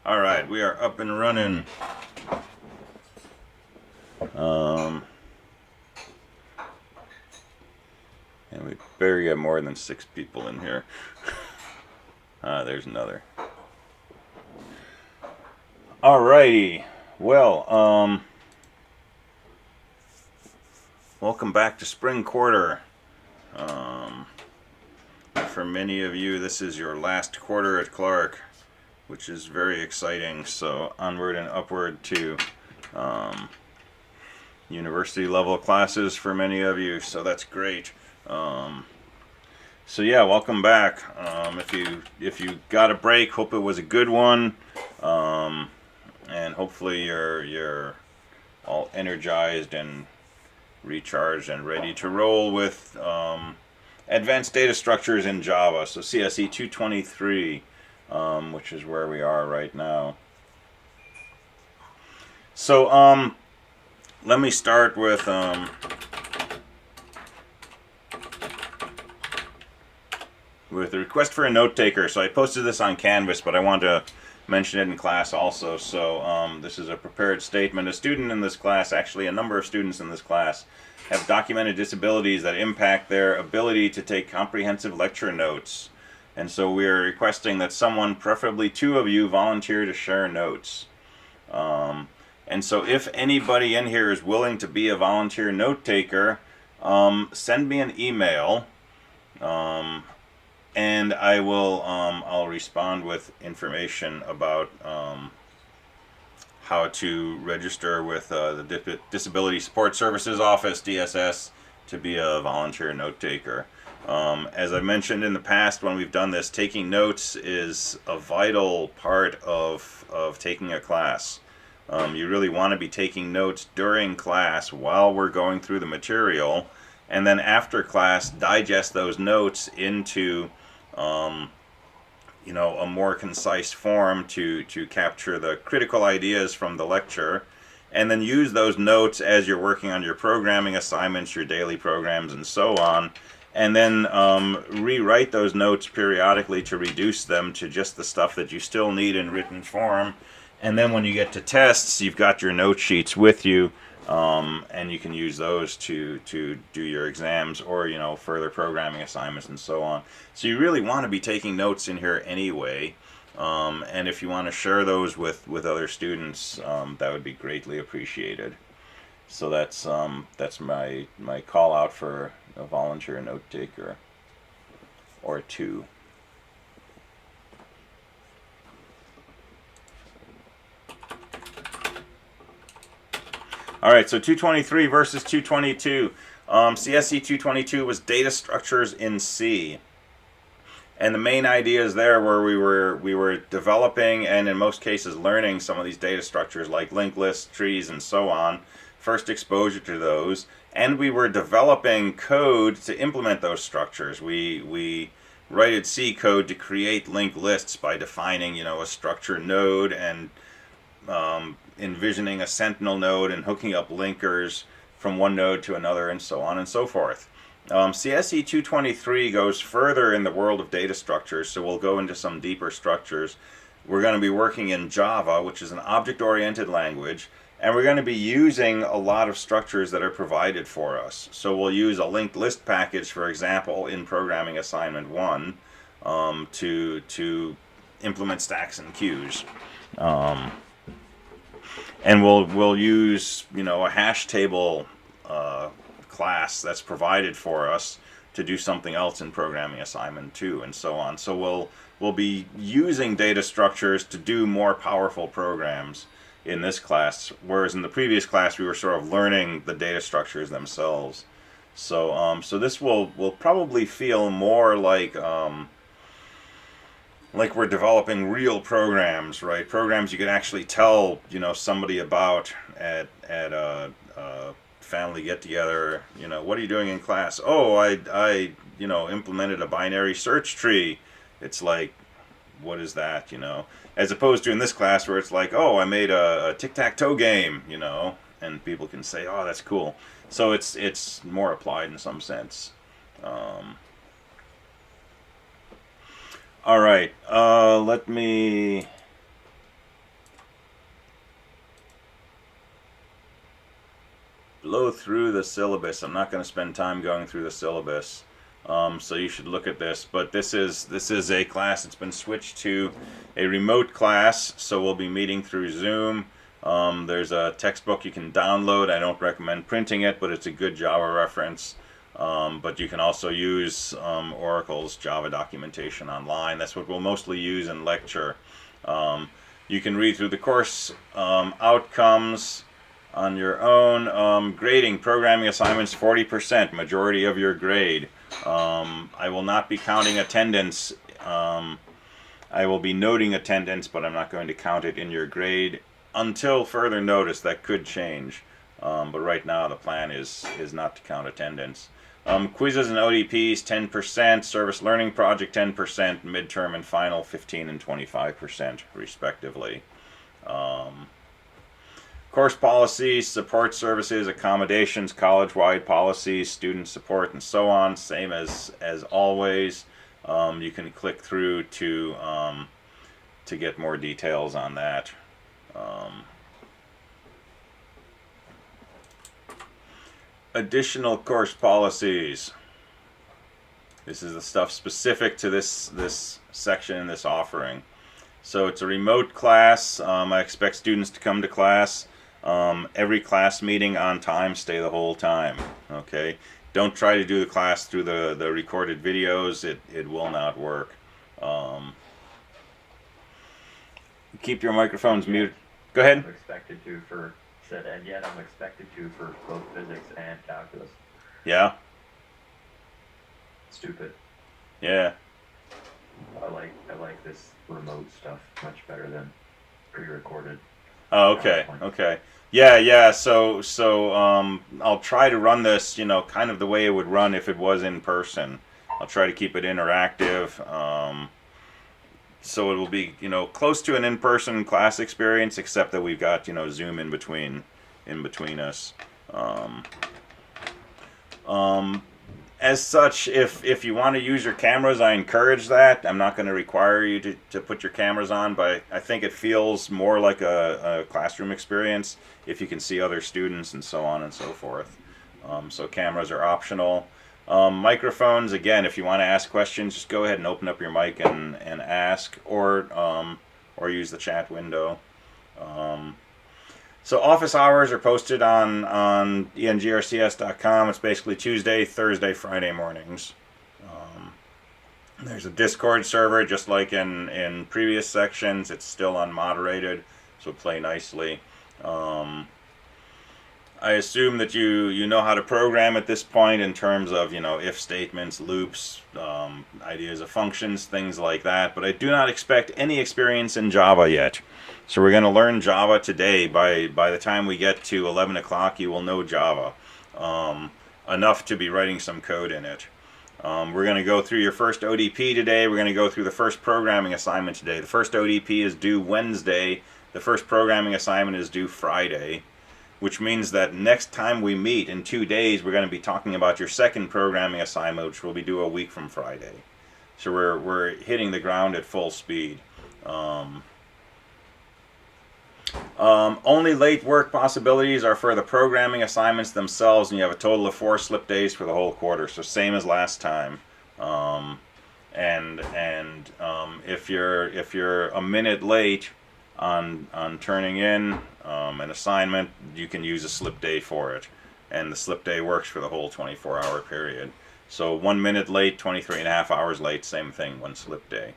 All right, we are up and running. And we better get more than 6 people in here. There's another. Alrighty. Well, welcome back to spring quarter. For many of you, this is your last quarter at Clark, which is very exciting. So onward and upward to university level classes for many of you. So that's great. So yeah, welcome back. If you got a break, hope it was a good one, and hopefully you're all energized and recharged and ready to roll with advanced data structures in Java. So CSE223, which is where we are right now. So let me start with the request for a note taker. So I posted this on Canvas, but I want to mention it in class also. So this is a prepared statement. A student in this class, actually a number of students in this class, have documented disabilities that impact their ability to take comprehensive lecture notes. And so we are requesting that someone, preferably 2 of you, volunteer to share notes. And so if anybody in here is willing to be a volunteer note taker, send me an email. And I will I'll respond with information about how to register with the Disability Support Services Office, DSS, to be a volunteer note taker. As I mentioned in the past when we've done this, taking notes is a vital part of taking a class. You really want to be taking notes during class while we're going through the material, and then after class digest those notes into a more concise form to capture the critical ideas from the lecture, and then use those notes as you're working on your programming assignments, your daily programs, and so on, and then rewrite those notes periodically to reduce them to just the stuff that you still need in written form. And then when you get to tests, you've got your note sheets with you, and you can use those to do your exams or further programming assignments and so on. So you really want to be taking notes in here anyway, and if you want to share those with other students, that would be greatly appreciated. So that's my call out for a volunteer note taker or 2. All right, so 223 versus 222. CSE 222 was data structures in C. And the main ideas there were we were developing and in most cases learning some of these data structures like linked lists, trees, and so on. First exposure to those. And we were developing code to implement those structures. We wrote C code to create linked lists by defining a structure node and envisioning a sentinel node and hooking up linkers from one node to another and so on and so forth. CSE 223 goes further in the world of data structures, so we'll go into some deeper structures. We're going to be working in Java, which is an object-oriented language, and we're going to be using a lot of structures that are provided for us. So we'll use a linked list package, for example, in programming assignment 1 to implement stacks and queues. And we'll use a hash table class that's provided for us to do something else in programming assignment 2 and so on. So we'll be using data structures to do more powerful programs in this class, whereas in the previous class we were sort of learning the data structures themselves. So so this will probably feel more like we're developing real programs, right? Programs you can actually tell, somebody about at a family get together. What are you doing in class? Oh, I implemented a binary search tree. It's like, what is that? As opposed to in this class where it's like, oh, I made a tic-tac-toe game, and people can say, oh, that's cool. So it's more applied in some sense. All right, let me blow through the syllabus. I'm not going to spend time going through the syllabus. So you should look at this. But this is a class that's been switched to a remote class, so we'll be meeting through Zoom. There's a textbook you can download. I don't recommend printing it, but it's a good Java reference. But you can also use Oracle's Java documentation online. That's what we'll mostly use in lecture. You can read through the course outcomes on your own. Grading, programming assignments, 40%, majority of your grade. I will not be counting attendance. I will be noting attendance, but I'm not going to count it in your grade until further notice. That could change. But right now the plan is not to count attendance. Quizzes and ODPs, 10%, service learning project, 10%, midterm and final, 15 and 25%, respectively. Course policies, support services, accommodations, college-wide policies, student support, and so on, same as always. You can click through to get more details on that. Additional course policies. This is the stuff specific to this section in this offering. So it's a remote class. I expect students to come to class. Every class meeting on time, stay the whole time. Okay? Don't try to do the class through the recorded videos. It will not work. Keep your microphones muted. Go ahead. I'm expected to for and yet I'm expected to for both physics and calculus. Yeah. Stupid. Yeah. I like this remote stuff much better than pre-recorded. Oh, okay. Okay. Yeah. So I'll try to run this, kind of the way it would run if it was in person. I'll try to keep it interactive. So it will be, close to an in-person class experience, except that we've got, Zoom in between us. As such, if you want to use your cameras, I encourage that. I'm not going to require you to put your cameras on, but I think it feels more like a classroom experience if you can see other students and so on and so forth. So cameras are optional. Microphones, again, if you want to ask questions, just go ahead and open up your mic and ask, or use the chat window. So office hours are posted on engrcs.com. It's basically Tuesday, Thursday, Friday mornings. There's a Discord server, just like in previous sections. It's still unmoderated, so play nicely. I assume that you know how to program at this point in terms of, if statements, loops, ideas of functions, things like that. But I do not expect any experience in Java yet. So we're going to learn Java today. By the time we get to 11 o'clock, you will know Java. Enough to be writing some code in it. We're going to go through your first ODP today. We're going to go through the first programming assignment today. The first ODP is due Wednesday. The first programming assignment is due Friday, which means that next time we meet in 2 days, we're going to be talking about your second programming assignment, which will be due a week from Friday. So we're hitting the ground at full speed. Only late work possibilities are for the programming assignments themselves, and you have a total of 4 slip days for the whole quarter, so same as last time. If you're a minute late on turning in an assignment, you can use a slip day for it, and the slip day works for the whole 24-hour period. So 1 minute late, 23.5 hours late, same thing, 1 slip day.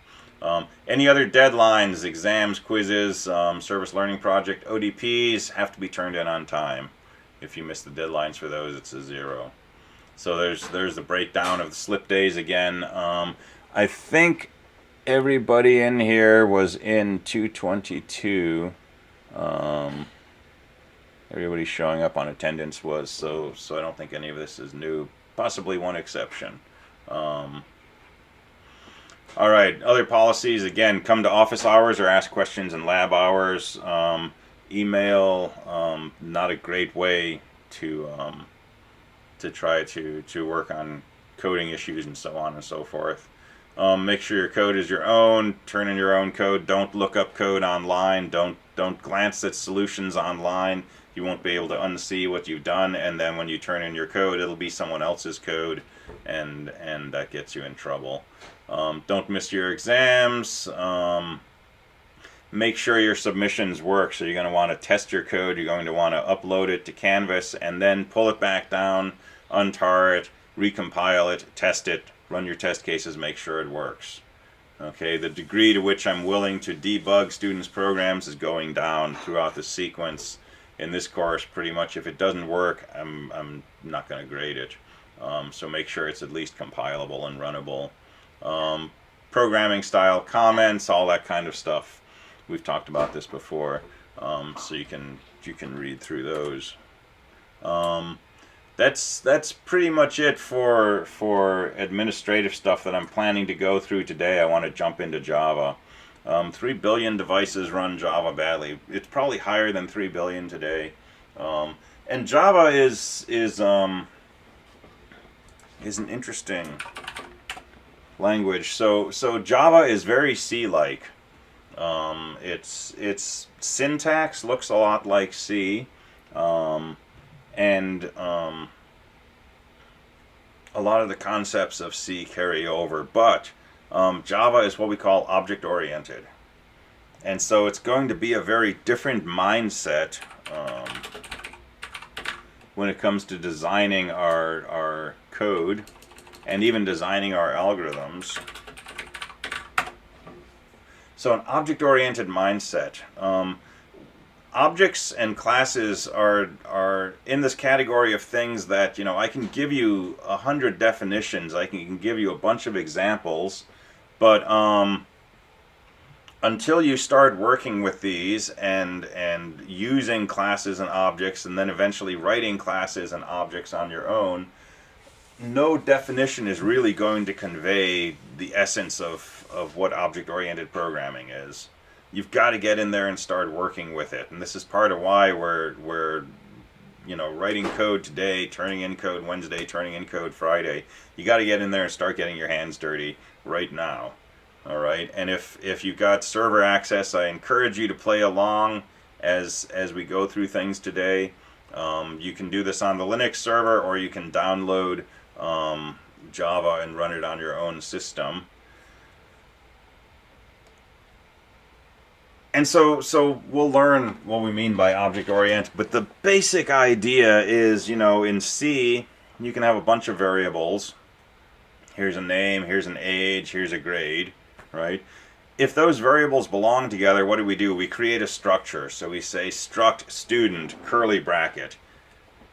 Any other deadlines, exams, quizzes, service learning project, ODPs have to be turned in on time. If you miss the deadlines for those, it's a 0. So there's the breakdown of the slip days again. I think everybody in here was in 222. Everybody showing up on attendance was, so I don't think any of this is new. Possibly one exception. All right, other policies, again, come to office hours or ask questions in lab hours. Email, not a great way to try to work on coding issues and so on and so forth. Make sure your code is your own. Turn in your own code. Don't look up code online. Don't glance at solutions online. You won't be able to unsee what you've done, and then when you turn in your code, it'll be someone else's code, and that gets you in trouble. Don't miss your exams. Make sure your submissions work. So you're going to want to test your code. You're going to want to upload it to Canvas, and then pull it back down, untar it, recompile it, test it, run your test cases, make sure it works. Okay, the degree to which I'm willing to debug students' programs is going down throughout the sequence. In this course, pretty much if it doesn't work, I'm not going to grade it. So make sure it's at least compilable and runnable. Programming style comments, all that kind of stuff. We've talked about this before, so you can read through those. That's pretty much it for administrative stuff that I'm planning to go through today. I want to jump into Java. 3 billion devices run Java badly. It's probably higher than 3 billion today. And Java is an interesting language. So Java is very C-like. Its syntax looks a lot like C. And a lot of the concepts of C carry over, but Java is what we call object-oriented. And so it's going to be a very different mindset when it comes to designing our code and even designing our algorithms. So an object-oriented mindset. Objects and classes are in this category of things that, you know, I can give you 100 definitions, I can give you a bunch of examples, but until you start working with these and using classes and objects, and then eventually writing classes and objects on your own, no definition is really going to convey the essence of what object-oriented programming is. You've got to get in there and start working with it. And this is part of why we're you know, writing code today, turning in code Wednesday, turning in code Friday. You got to get in there and start getting your hands dirty right now. All right? And if you've got server access, I encourage you to play along as we go through things today. You can do this on the Linux server, or you can download Java and run it on your own system. And so we'll learn what we mean by object-oriented, but the basic idea is, you know, in C, you can have a bunch of variables. Here's a name, here's an age, here's a grade, right? If those variables belong together, what do? We create a structure. So we say struct student, curly bracket,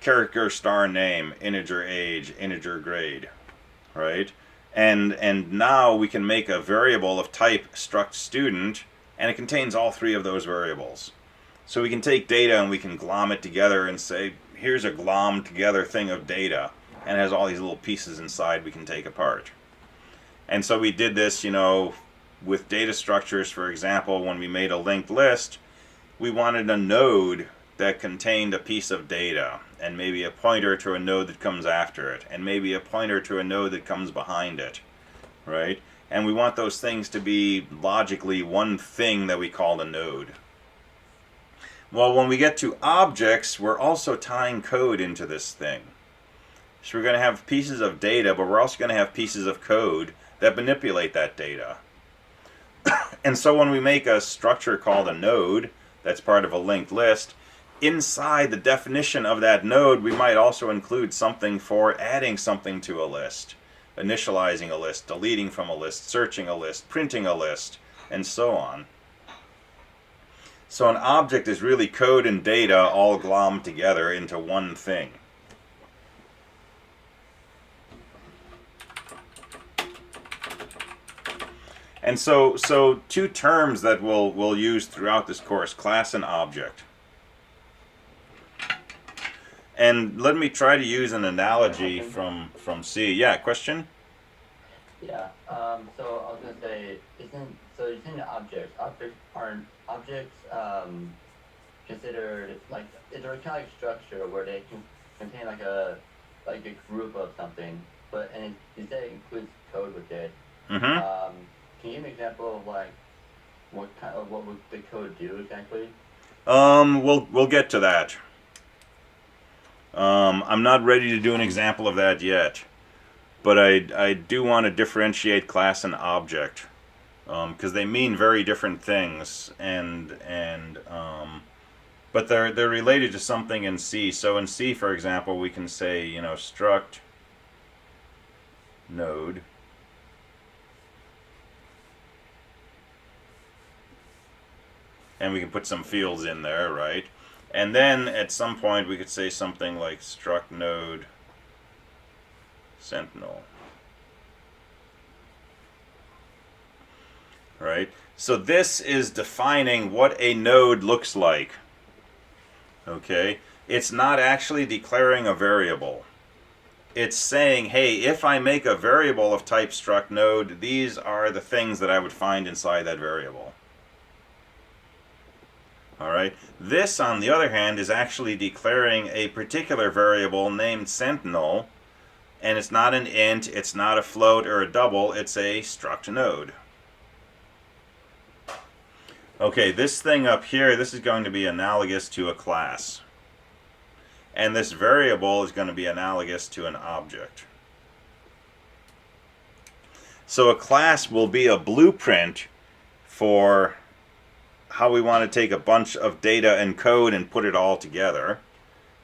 character star name, integer age, integer grade, right? And now we can make a variable of type struct student, and it contains all three of those variables. So we can take data and we can glom it together and say, here's a glommed together thing of data, and it has all these little pieces inside we can take apart. And so we did this, you know, with data structures. For example, when we made a linked list, we wanted a node that contained a piece of data, and maybe a pointer to a node that comes after it, and maybe a pointer to a node that comes behind it, right? And we want those things to be logically one thing that we call a node. Well, when we get to objects, we're also tying code into this thing. So we're going to have pieces of data, but we're also going to have pieces of code that manipulate that data. And so when we make a structure called a node, that's part of a linked list, inside the definition of that node, we might also include something for adding something to a list. Initializing a list, deleting from a list, searching a list, printing a list, and so on. So an object is really code and data all glommed together into one thing. And so two terms that we'll use throughout this course, class and object. And let me try to use an analogy from C. Yeah, question? Yeah. So I was gonna say, you're saying objects aren't considered like, is there a kind of structure where they can contain like a group of something, but and you say it includes code with it, Mm-hmm. Can you give an example of like what would the code do exactly? We'll get to that. I'm not ready to do an example of that yet, but I do want to differentiate class and object, because they mean very different things, but they're related to something in C. So in C, for example, we can say, struct node, and we can put some fields in there, right? And then at some point we could say something like struct node sentinel, right? So this is defining what a node looks like. Okay? It's not actually declaring a variable. It's saying, hey, if I make a variable of type struct node, these are the things that I would find inside that variable. Alright? This, on the other hand, is actually declaring a particular variable named sentinel, and it's not an int, it's not a float or a double, it's a struct node. Okay, this thing up here, this is going to be analogous to a class. And this variable is going to be analogous to an object. So a class will be a blueprint for how we want to take a bunch of data and code and put it all together,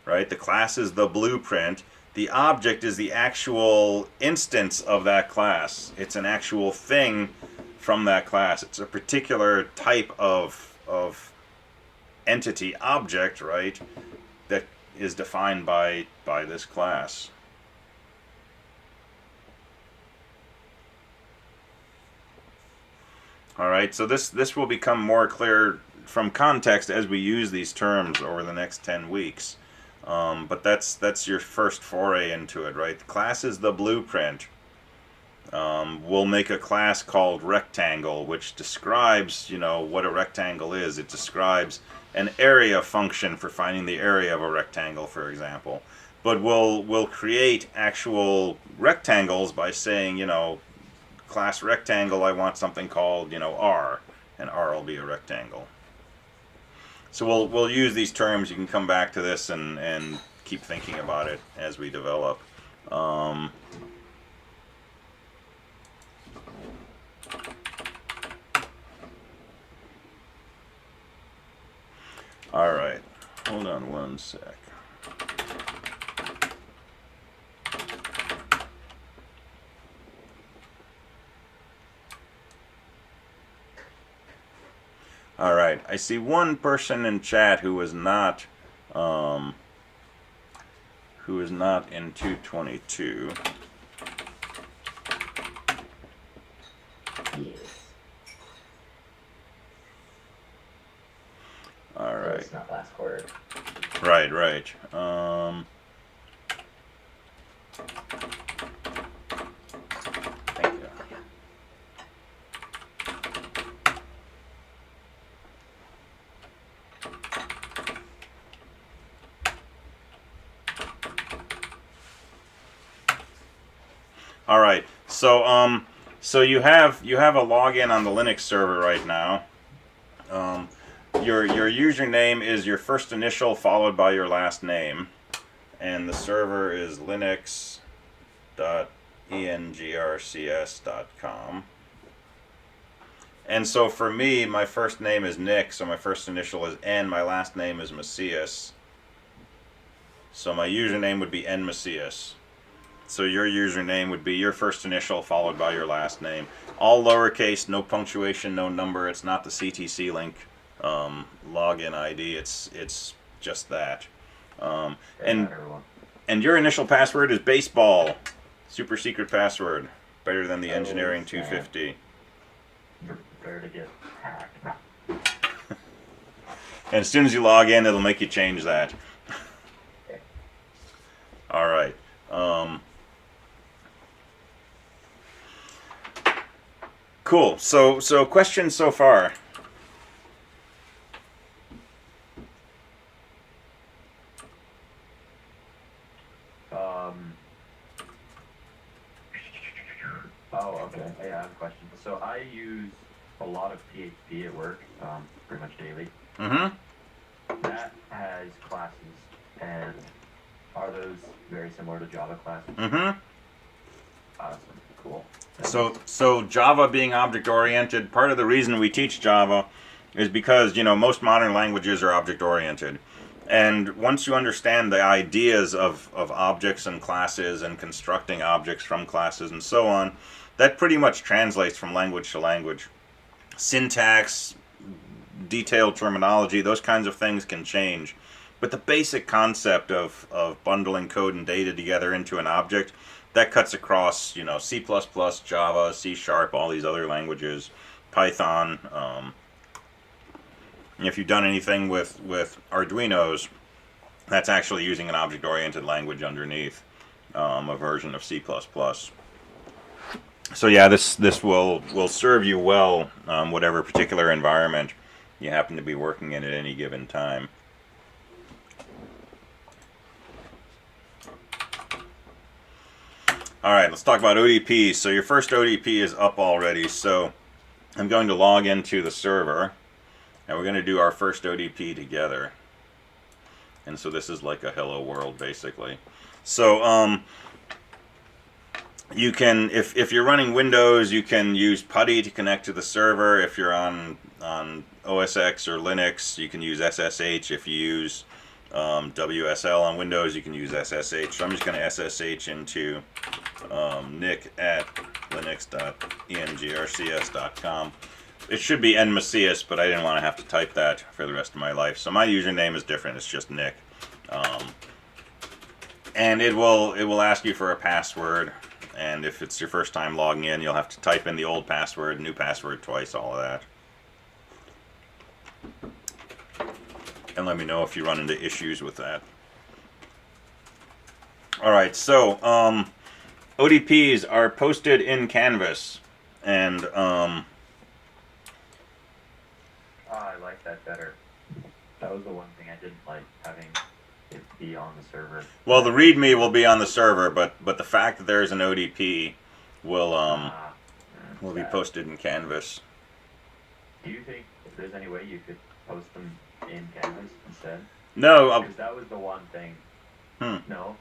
right? The class is the blueprint. The object is the actual instance of that class. It's an actual thing from that class. It's a particular type of entity object, right, that is defined by this class. All right, so this will become more clear from context as we use these terms over the next 10 weeks. But that's your first foray into it, right? The class is the blueprint. We'll make a class called rectangle, which describes, what a rectangle is. It describes an area function for finding the area of a rectangle, for example. But we'll create actual rectangles by saying, class rectangle, I want something called, R, and R will be a rectangle. So we'll use these terms. You can come back to this and keep thinking about it as we develop. All right, hold on one sec. All right, I see one person in chat who is not in 222. Yes. All right. It's not last quarter. Right. Thank you. All right. So you have a login on the Linux server right now. Your username is your first initial followed by your last name, and the server is linux.engrcs.com. And so for me, my first name is Nick, so my first initial is N, my last name is Macias. So my username would be N Macias. So your username would be your first initial followed by your last name. All lowercase, no punctuation, no number. It's not the CTC link login ID. It's just that. And your initial password is baseball. Super secret password. Better than the engineering 250. Prepare to get hacked. And as soon as you log in, it'll make you change that. All right. Cool. So questions so far? Oh, okay. Yeah, I have a question. So I use a lot of PHP at work, pretty much daily. Mm-hmm. That has classes, and are those very similar to Java classes? Mm-hmm. Awesome. Cool. So Java being object-oriented, part of the reason we teach Java is because, most modern languages are object-oriented. And once you understand the ideas of objects and classes and constructing objects from classes and so on, that pretty much translates from language to language. Syntax, detailed terminology, those kinds of things can change. But the basic concept of bundling code and data together into an object, that cuts across, C++, Java, C#, all these other languages, Python. If you've done anything with Arduinos, that's actually using an object-oriented language underneath, a version of C++. So yeah, this will serve you well, whatever particular environment you happen to be working in at any given time. All right, let's talk about ODPs. So your first ODP is up already. So I'm going to log into the server, and we're going to do our first ODP together. And so this is like a hello world, basically. So you can, if you're running Windows, you can use PuTTY to connect to the server. If you're on OS X or Linux, you can use SSH. If you use WSL on Windows, you can use SSH. So I'm just going to SSH into nick@linux.engrcs.com. It should be nmacias, but I didn't want to have to type that for the rest of my life. So my username is different. It's just Nick. And it will ask you for a password. And if it's your first time logging in, you'll have to type in the old password, new password twice, all of that. And let me know if you run into issues with that. Alright, so ODPs are posted in Canvas. And I like that better. That was the one thing I didn't like, having it be on the server. well, the README will be on the server, but the fact that there's an ODP will be Sad. posted in Canvas. Do you think if there's any way you could post them in Canvas instead? No, Because that was the one thing. No?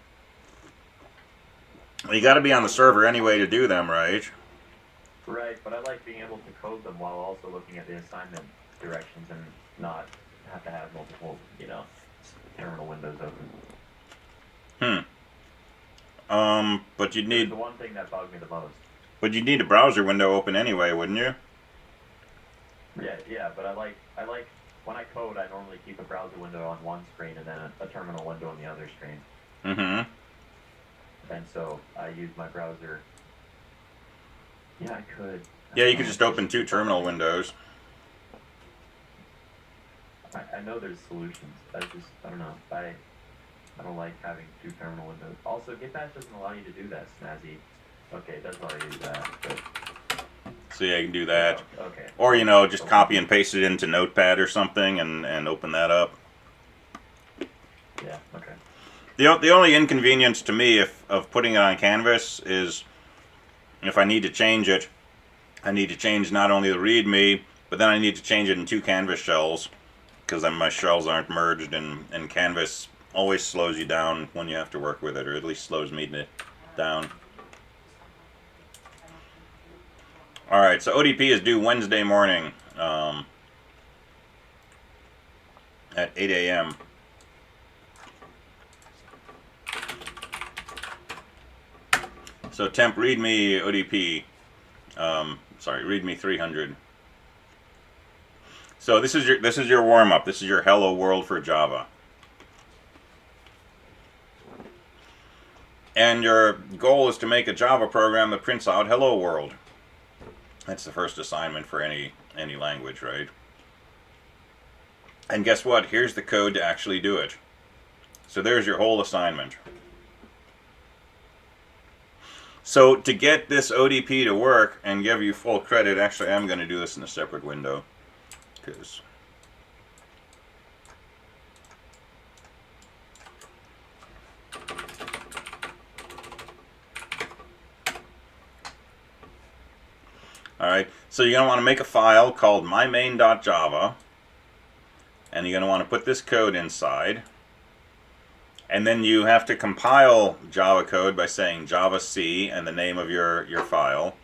you got to be on the server anyway to do them, right? Right, but I like being able to code them while also looking at the assignment directions and not have to have multiple, terminal windows open. But you'd It's need the one thing that bugged me the most. But you'd need a browser window open anyway, wouldn't you? Yeah, but I like when I code, I normally keep a browser window on one screen and then a terminal window on the other screen. Mm-hmm. And so I use my browser. Yeah, I could. Yeah, you could just open two terminal windows. I know there's solutions. I don't know. I don't like having two terminal windows. Also, GitBash doesn't allow you to do that, snazzy. Okay, it does allow you to do that, but... So yeah, you can do that. Okay. Or, just copy and paste it into Notepad or something and open that up. Yeah, okay. The only inconvenience to me of putting it on Canvas is if I need to change it, I need to change not only the README, but then I need to change it in two Canvas shells, because then my shells aren't merged, and Canvas always slows you down when you have to work with it, or at least slows me down. Alright, so ODP is due Wednesday morning at 8 a.m. So temp readme ODP, readme 300. So this is your warm up. This is your hello world for Java. And your goal is to make a Java program that prints out hello world. That's the first assignment for any language, right? And guess what? Here's the code to actually do it. So there's your whole assignment. So to get this ODP to work and give you full credit, actually I'm going to do this in a separate window, because All right, so you're going to want to make a file called mymain.java, and you're going to want to put this code inside. And then you have to compile Java code by saying javac and the name of your file.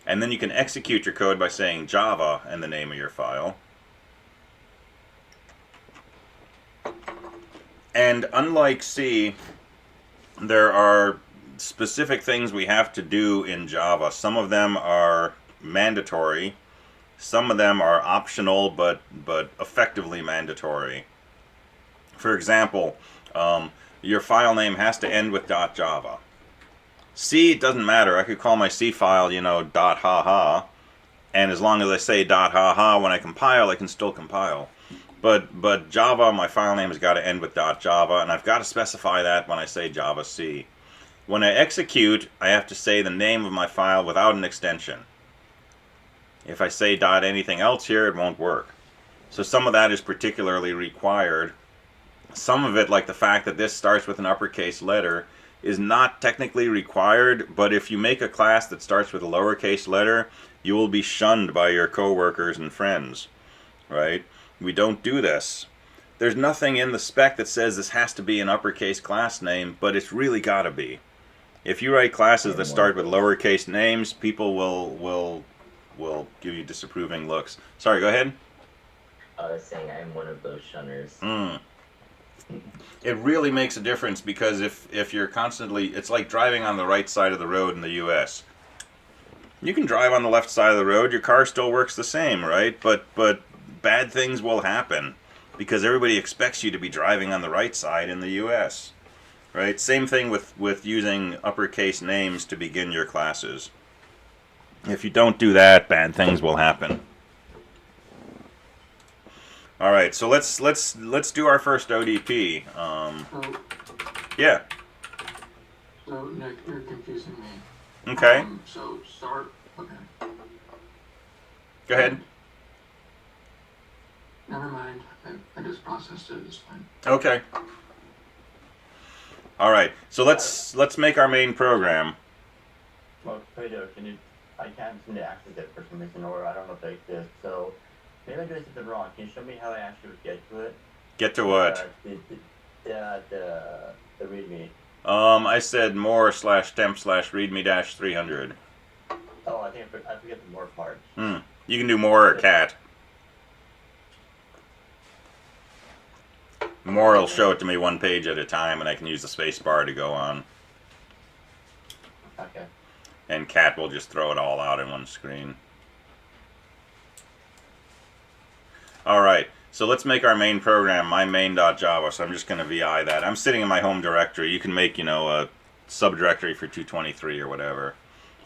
And then you can execute your code by saying Java and the name of your file. And unlike C, there are specific things we have to do in Java. Some of them are mandatory. Some of them are optional, but effectively mandatory. For example, your file name has to end with .java. C, it doesn't matter. I could call my C file, .haha, and as long as I say .haha when I compile, I can still compile. But Java, my file name has got to end with .java, and I've got to specify that when I say javac. When I execute, I have to say the name of my file without an extension. If I say .anything else here, it won't work. So some of that is particularly required. Some of it, like the fact that this starts with an uppercase letter, is not technically required, but if you make a class that starts with a lowercase letter, you will be shunned by your coworkers and friends, right? We don't do this. There's nothing in the spec that says this has to be an uppercase class name, but it's really got to be. If you write classes that start with lowercase names, people will give you disapproving looks. Sorry, go ahead. I was saying I'm one of those shunners. It really makes a difference, because if you're constantly, it's like driving on the right side of the road in the US. You can drive on the left side of the road, your car still works the same, right? But bad things will happen because everybody expects you to be driving on the right side in the US, right? Same thing with using uppercase names to begin your classes. If you don't do that, bad things will happen. All right, so let's do our first ODP. Yeah. So Nick, you're confusing me. Okay. So start. Okay. Go ahead. Never mind. I just processed it. It's fine. Okay. All right. So let's make our main program. Well, Pedro, I can't seem to access it for some reason, or I don't know if it exists. So maybe I'm doing something wrong. Can you show me how I actually would get to it? Get to what? The README. I said more/temp/readme-300. Oh, I think I forget the more part. You can do more or cat. More will show it to me one page at a time, and I can use the space bar to go on. Okay. And cat will just throw it all out in one screen. All right, so let's make our main program, mymain.java. So I'm just going to VI that. I'm sitting in my home directory. You can make, a subdirectory for 223 or whatever.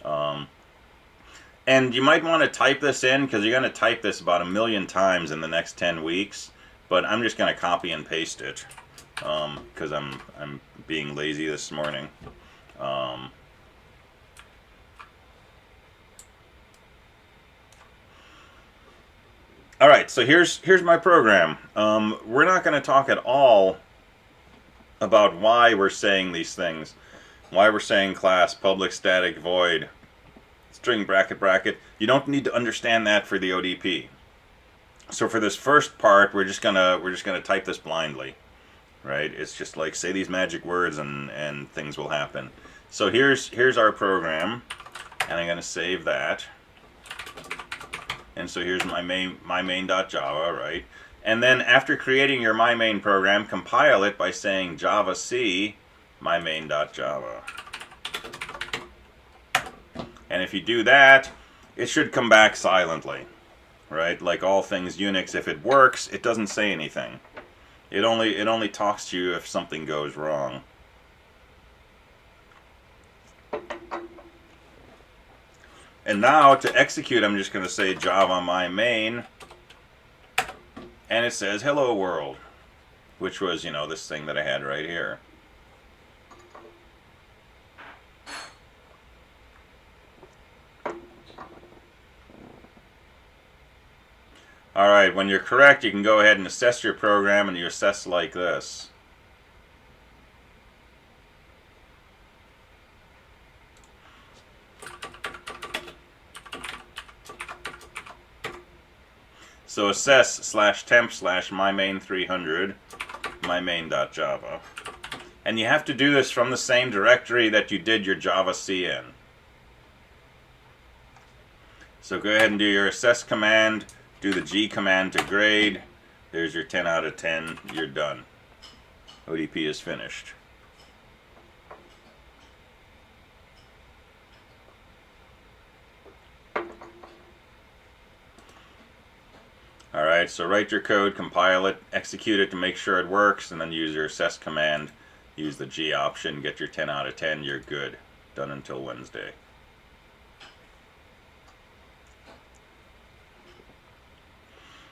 And you might want to type this in, because you're going to type this about 1,000,000 times in the next 10 weeks. But I'm just going to copy and paste it, because I'm being lazy this morning. All right, so here's my program. We're not going to talk at all about why we're saying these things, why we're saying class, public static void, string bracket bracket. You don't need to understand that for the ODP. So for this first part, we're just gonna type this blindly, right? It's just like say these magic words and things will happen. So here's our program, and I'm gonna save that. And so here's my main.java, right? And then after creating your mymain program, compile it by saying javac mymain.java. And if you do that, it should come back silently, right? Like all things Unix, if it works, it doesn't say anything. It only talks to you if something goes wrong. And now to execute, I'm just going to say Java mymain, and it says hello world, which was, this thing that I had right here. All right, when you're correct, you can go ahead and assess your program, and you assess like this. So assess/temp/mymain300 mymain.java. And you have to do this from the same directory that you did your javac in. So go ahead and do your assess command, do the G command to grade. There's your 10 out of 10, you're done. ODP is finished. Alright, so write your code, compile it, execute it to make sure it works, and then use your assess command, use the G option, get your 10 out of 10, you're good. Done until Wednesday.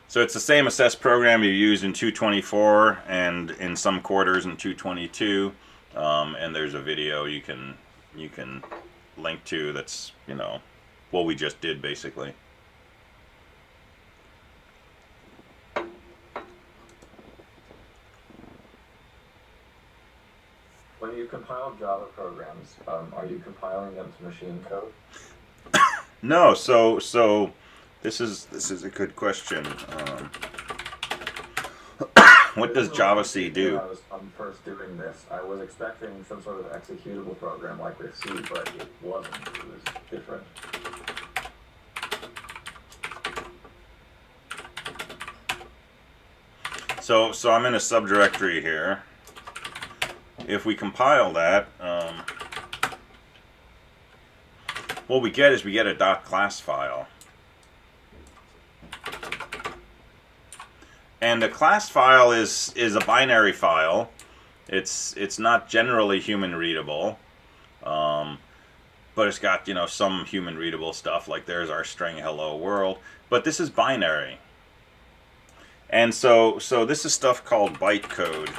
So it's the same assess program you use in 224 and in some quarters in 222, and there's a video you can link to that's, you know, what we just did basically. When you compile Java programs, are you compiling them to machine code? No, so this is a good question. What does javac do? When I was first doing this, I was expecting some sort of executable program like with C, but it wasn't. It was different. So I'm in a subdirectory here. If we compile that, what we get is we get a .class file. And a class file is a binary file. It's not generally human readable, but it's got, you know, some human readable stuff, like there's our string hello world. But this is binary, and so this is stuff called byte code.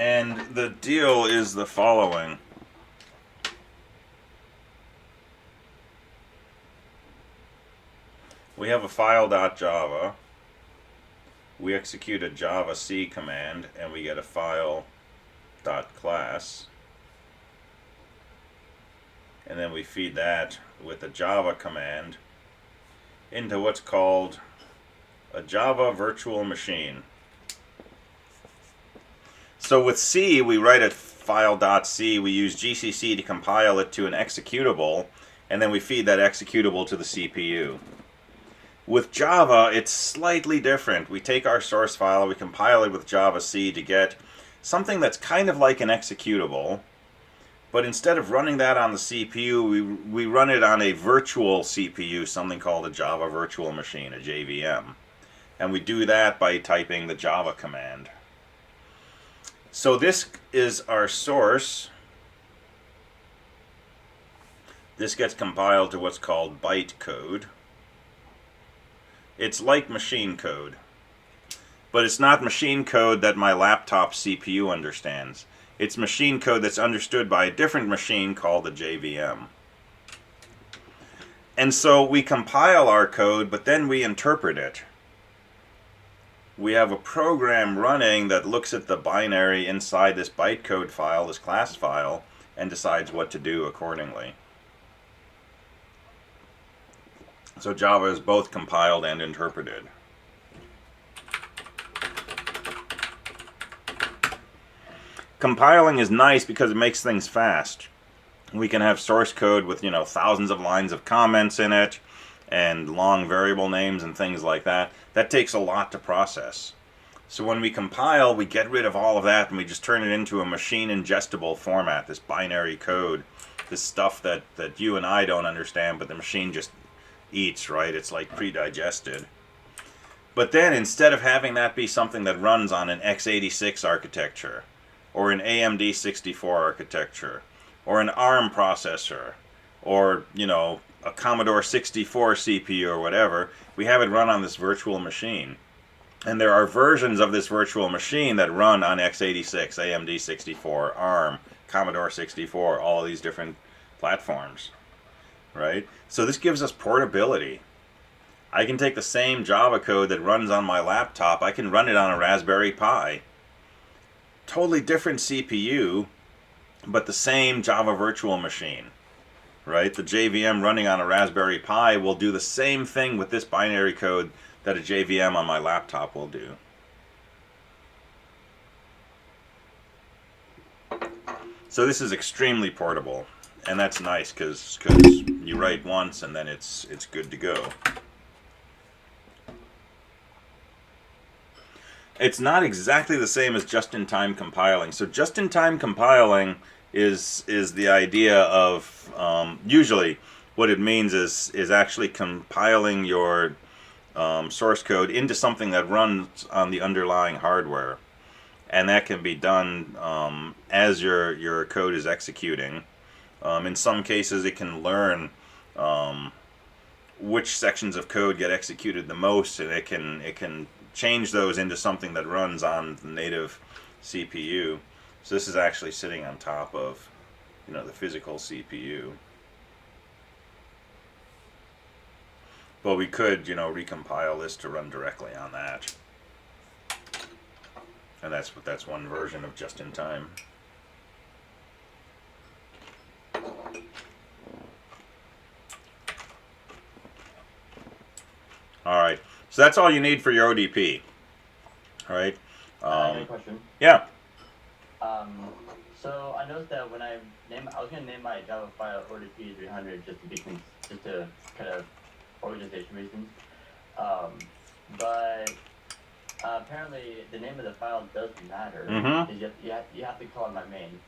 And the deal is the following. We have a file.java. We execute a javac command and we get a file.class. And then we feed that with a Java command into what's called a Java virtual machine. So with C, we write a file.c, we use GCC to compile it to an executable, and then we feed that executable to the CPU. With Java, it's slightly different. We take our source file, we compile it with javac to get something that's kind of like an executable, but instead of running that on the CPU, we run it on a virtual CPU, something called a Java virtual machine, a JVM. And we do that by typing the Java command. So this is our source. This gets compiled to what's called byte code. It's like machine code, but it's not machine code that my laptop CPU understands. It's machine code that's understood by a different machine called the JVM. And so we compile our code, but then we interpret it. We have a program running that looks at the binary inside this bytecode file, this class file, and decides what to do accordingly. So Java is both compiled and interpreted. Compiling is nice because it makes things fast. We can have source code with, you know, thousands of lines of comments in it and long variable names and things like that. That takes a lot to process. So when we compile, we get rid of all of that and we just turn it into a machine ingestible format, this binary code, this stuff that you and I don't understand, but the machine just eats, right? It's like pre-digested. But then instead of having that be something that runs on an x86 architecture, or an AMD 64 architecture, or an ARM processor, or, you know, a Commodore 64 CPU or whatever, we have it run on this virtual machine. And there are versions of this virtual machine that run on x86, AMD 64, ARM, Commodore 64, all of these different platforms, right? So this gives us portability. I can take the same Java code that runs on my laptop, I can run it on a Raspberry Pi. Totally different CPU, but the same Java virtual machine, right? The JVM running on a Raspberry Pi will do the same thing with this binary code that a JVM on my laptop will do. So this is extremely portable, and that's nice because you write once and then it's good to go. It's not exactly the same as just-in-time compiling. So just-in-time compiling is the idea of usually what it means is actually compiling your source code into something that runs on the underlying hardware, and that can be done as your code is executing. In some cases, it can learn which sections of code get executed the most, and it can change those into something that runs on the native CPU. So this is actually sitting on top of, the physical CPU. But we could, recompile this to run directly on that. And that's one version of just-in-time. All right. So that's all you need for your ODP. All right. I have a question. Yeah. So I noticed that when I was gonna name my Java file ODP 300 just to kind of organization reasons. But apparently the name of the file does matter. Mm-hmm. You have to call it my main.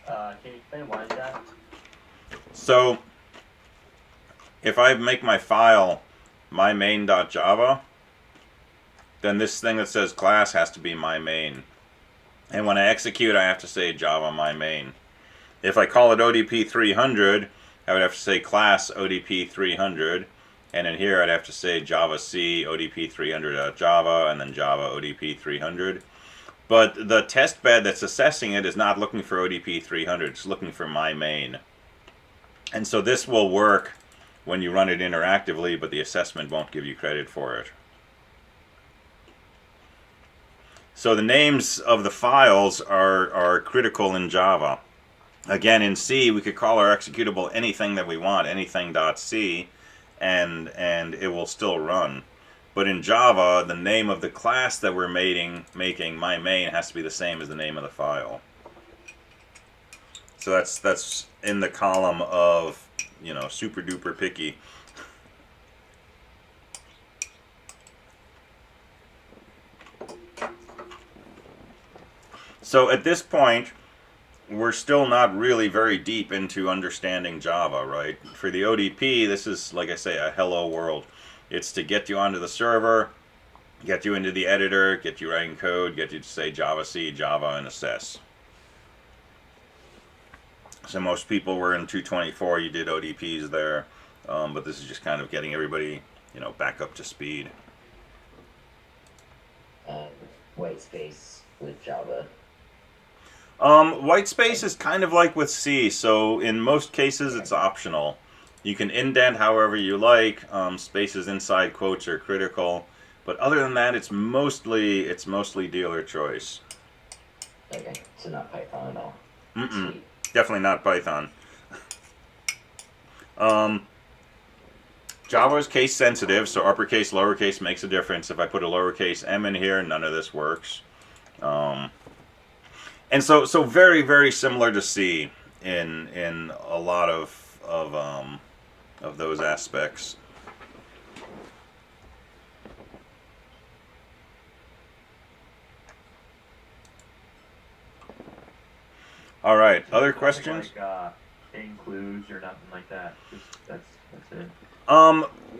Can you explain why is that? So if I make my file my main.java, then this thing that says class has to be my main. And when I execute, I have to say Java my main. If I call it ODP 300, I would have to say class ODP 300. And in here, I'd have to say Java C ODP 300.java and then Java ODP 300. But the test bed that's assessing it is not looking for ODP 300. It's looking for my main. And so this will work when you run it interactively, but the assessment won't give you credit for it. So the names of the files are critical in Java. Again, in C, we could call our executable anything that we want, anything.c, and it will still run. But in Java, the name of the class that we're making my main has to be the same as the name of the file. So that's in the column of, super duper picky. So at this point, we're still not really very deep into understanding Java, right? For the ODP, this is, like I say, a hello world. It's to get you onto the server, get you into the editor, get you writing code, get you to say Java C, Java, and assess. So most people were in 224, you did ODPs there, but this is just kind of getting everybody, back up to speed. White space with Java. White space is kind of like with C, so in most cases it's optional. You can indent however you like. Spaces inside quotes are critical, but other than that, it's mostly dealer choice. Okay, so not Python at all. Sweet. Definitely not Python. Java is case sensitive, so uppercase, lowercase makes a difference. If I put a lowercase m in here, none of this works. And so very, very similar to C in a lot of those aspects. All right, other questions? Like includes or nothing like that. Just that's it.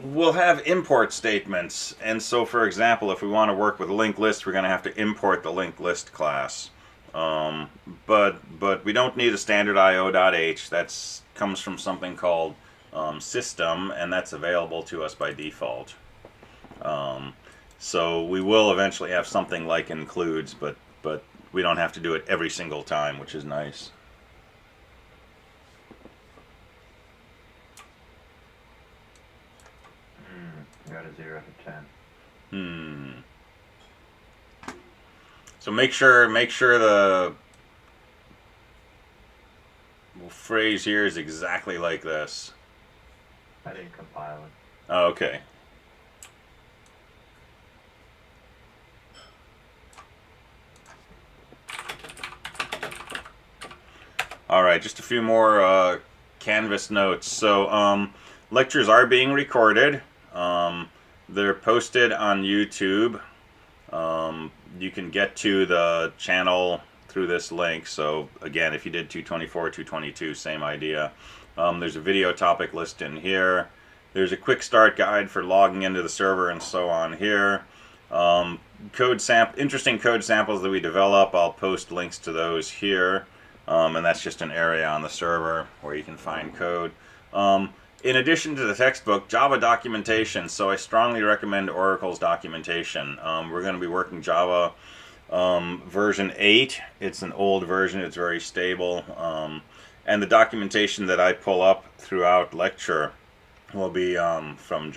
We'll have import statements, and so for example, if we want to work with linked lists, we're going to have to import the linked list class. But we don't need a standard io.h. That comes from something called system, and that's available to us by default. So we will eventually have something like includes, but we don't have to do it every single time, which is nice. Got a 0 to 10. So make sure phrase here is exactly like this. I didn't compile it. Oh, okay. All right, just a few more Canvas notes. So lectures are being recorded. They're posted on YouTube. You can get to the channel through this link. So again, if you did 224, 222, same idea. There's a video topic list in here. There's a quick start guide for logging into the server and so on here. Interesting code samples that we develop. I'll post links to those here. And that's just an area on the server where you can find code. In addition to the textbook, Java documentation. So I strongly recommend Oracle's documentation. We're going to be working Java version 8. It's an old version. It's very stable. And the documentation that I pull up throughout lecture will be from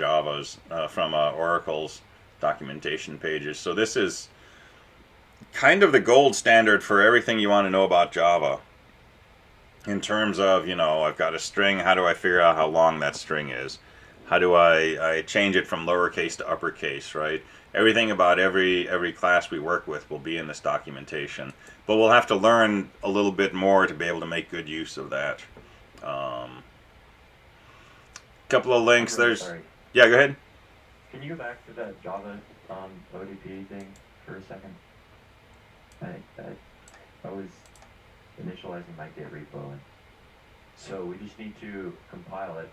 Oracle's documentation pages. So this is kind of the gold standard for everything you want to know about Java. In terms of, I've got a string, how do I figure out how long that string is? How do I change it from lowercase to uppercase, right? Everything about every class we work with will be in this documentation. But we'll have to learn a little bit more to be able to make good use of that. Couple of links. Sorry. Yeah, go ahead. Can you go back to that Java ODP thing for a second? I was initializing my Git repo, and so we just need to compile it,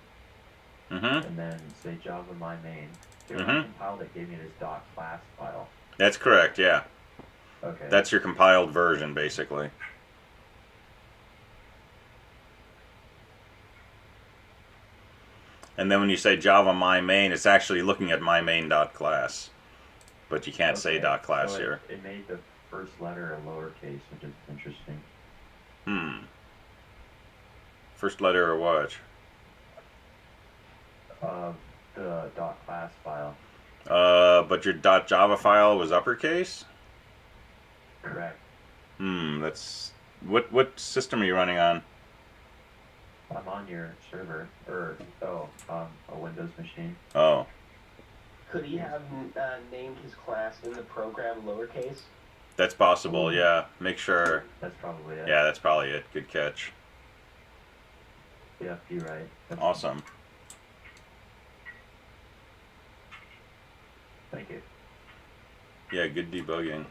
and then say Java my main. When I compiled it, gave me this .class file. That's correct, yeah. Okay. That's your compiled version, basically. And then when you say Java my main, it's actually looking at my main.class. But you can't say .class so here. It made the first letter a lowercase, which is interesting. First letter or what? The .class file. But your .java file was uppercase? Correct. That's... What system are you running on? I'm on your server, a Windows machine. Oh. Could he have named his class in the program lowercase? That's possible, yeah. Make sure. That's probably it. Yeah, that's probably it. Good catch. Yeah, you're right. That's Awesome. Thank you. Yeah, good debugging.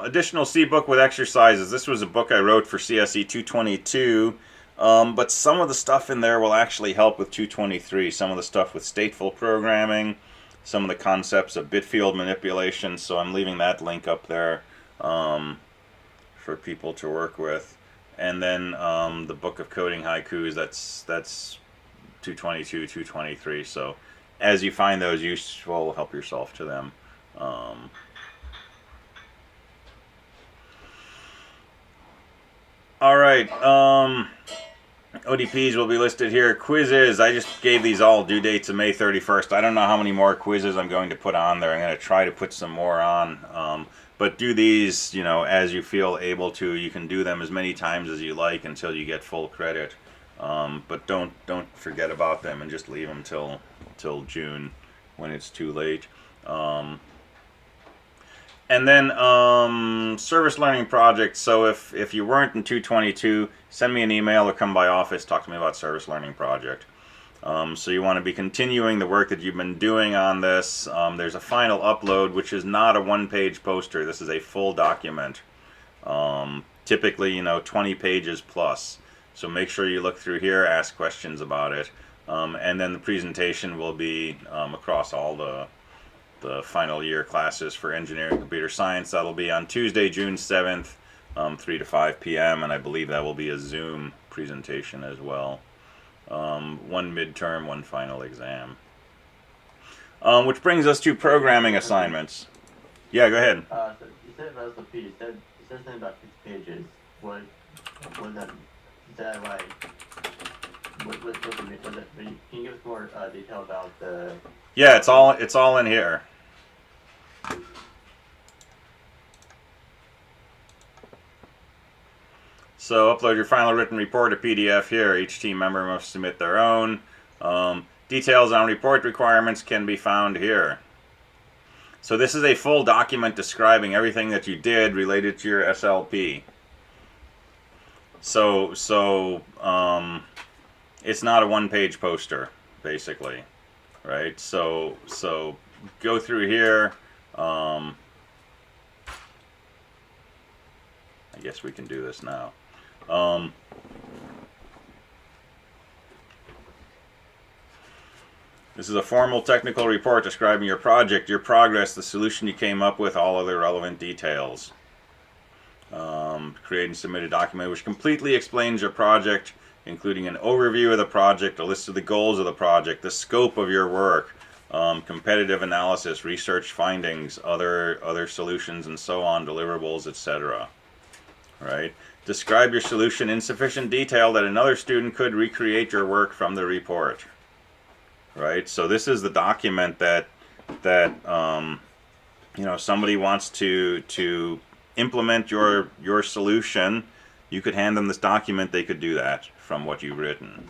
Additional C book with exercises. This was a book I wrote for CSE223. But some of the stuff in there will actually help with 223. Some of the stuff with stateful programming, some of the concepts of bit field manipulation. So I'm leaving that link up there for people to work with. And then the book of coding haikus. That's 222, 223. So as you find those useful, help yourself to them. All right. ODPs will be listed here. Quizzes. I just gave these all due dates of May 31st. I don't know how many more quizzes I'm going to put on there. I'm going to try to put some more on. But do these, as you feel able to. You can do them as many times as you like until you get full credit. But don't forget about them and just leave them till June when it's too late. And then service learning projects. So if you weren't in 222, send me an email or come by office, talk to me about service learning project. So you want to be continuing the work that you've been doing on this. There's a final upload, which is not a one-page poster. This is a full document. Typically, 20 pages plus. So make sure you look through here, ask questions about it. And then the presentation will be across all the final year classes for engineering and computer science. That'll be on Tuesday, June 7th, 3 to 5 p.m. And I believe that will be a Zoom presentation as well. One midterm, one final exam. Which brings us to programming assignments. Yeah, go ahead. So you said about the page, you said something about 6 pages. What that, is that like, can you give us more detail about the... Yeah, it's all in here. So upload your final written report, a PDF here. Each team member must submit their own. Details on report requirements can be found here. So this is a full document describing everything that you did related to your SLP. So it's not a one-page poster, basically, right? So go through here. I guess we can do this now. This is a formal technical report describing your project, your progress, the solution you came up with, all other relevant details. Create and submit a document which completely explains your project, including an overview of the project, a list of the goals of the project, the scope of your work, competitive analysis, research findings, other solutions, and so on, deliverables, etc. Right? Describe your solution in sufficient detail that another student could recreate your work from the report. Right? So this is the document that you know, somebody wants to implement your solution. You could hand them this document, they could do that from what you've written.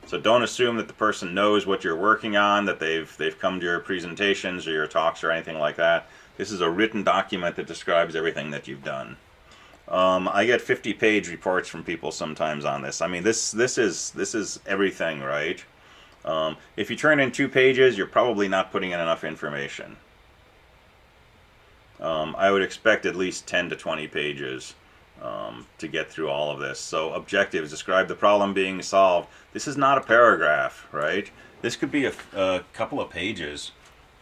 So don't assume that the person knows what you're working on, that they've come to your presentations or your talks or anything like that. This is a written document that describes everything that you've done. I get 50-page reports from people sometimes on this. I mean, this is everything, right? If you turn in 2 pages, you're probably not putting in enough information. I would expect at least 10 to 20 pages to get through all of this. So objectives, describe the problem being solved. This is not a paragraph, right? This could be a couple of pages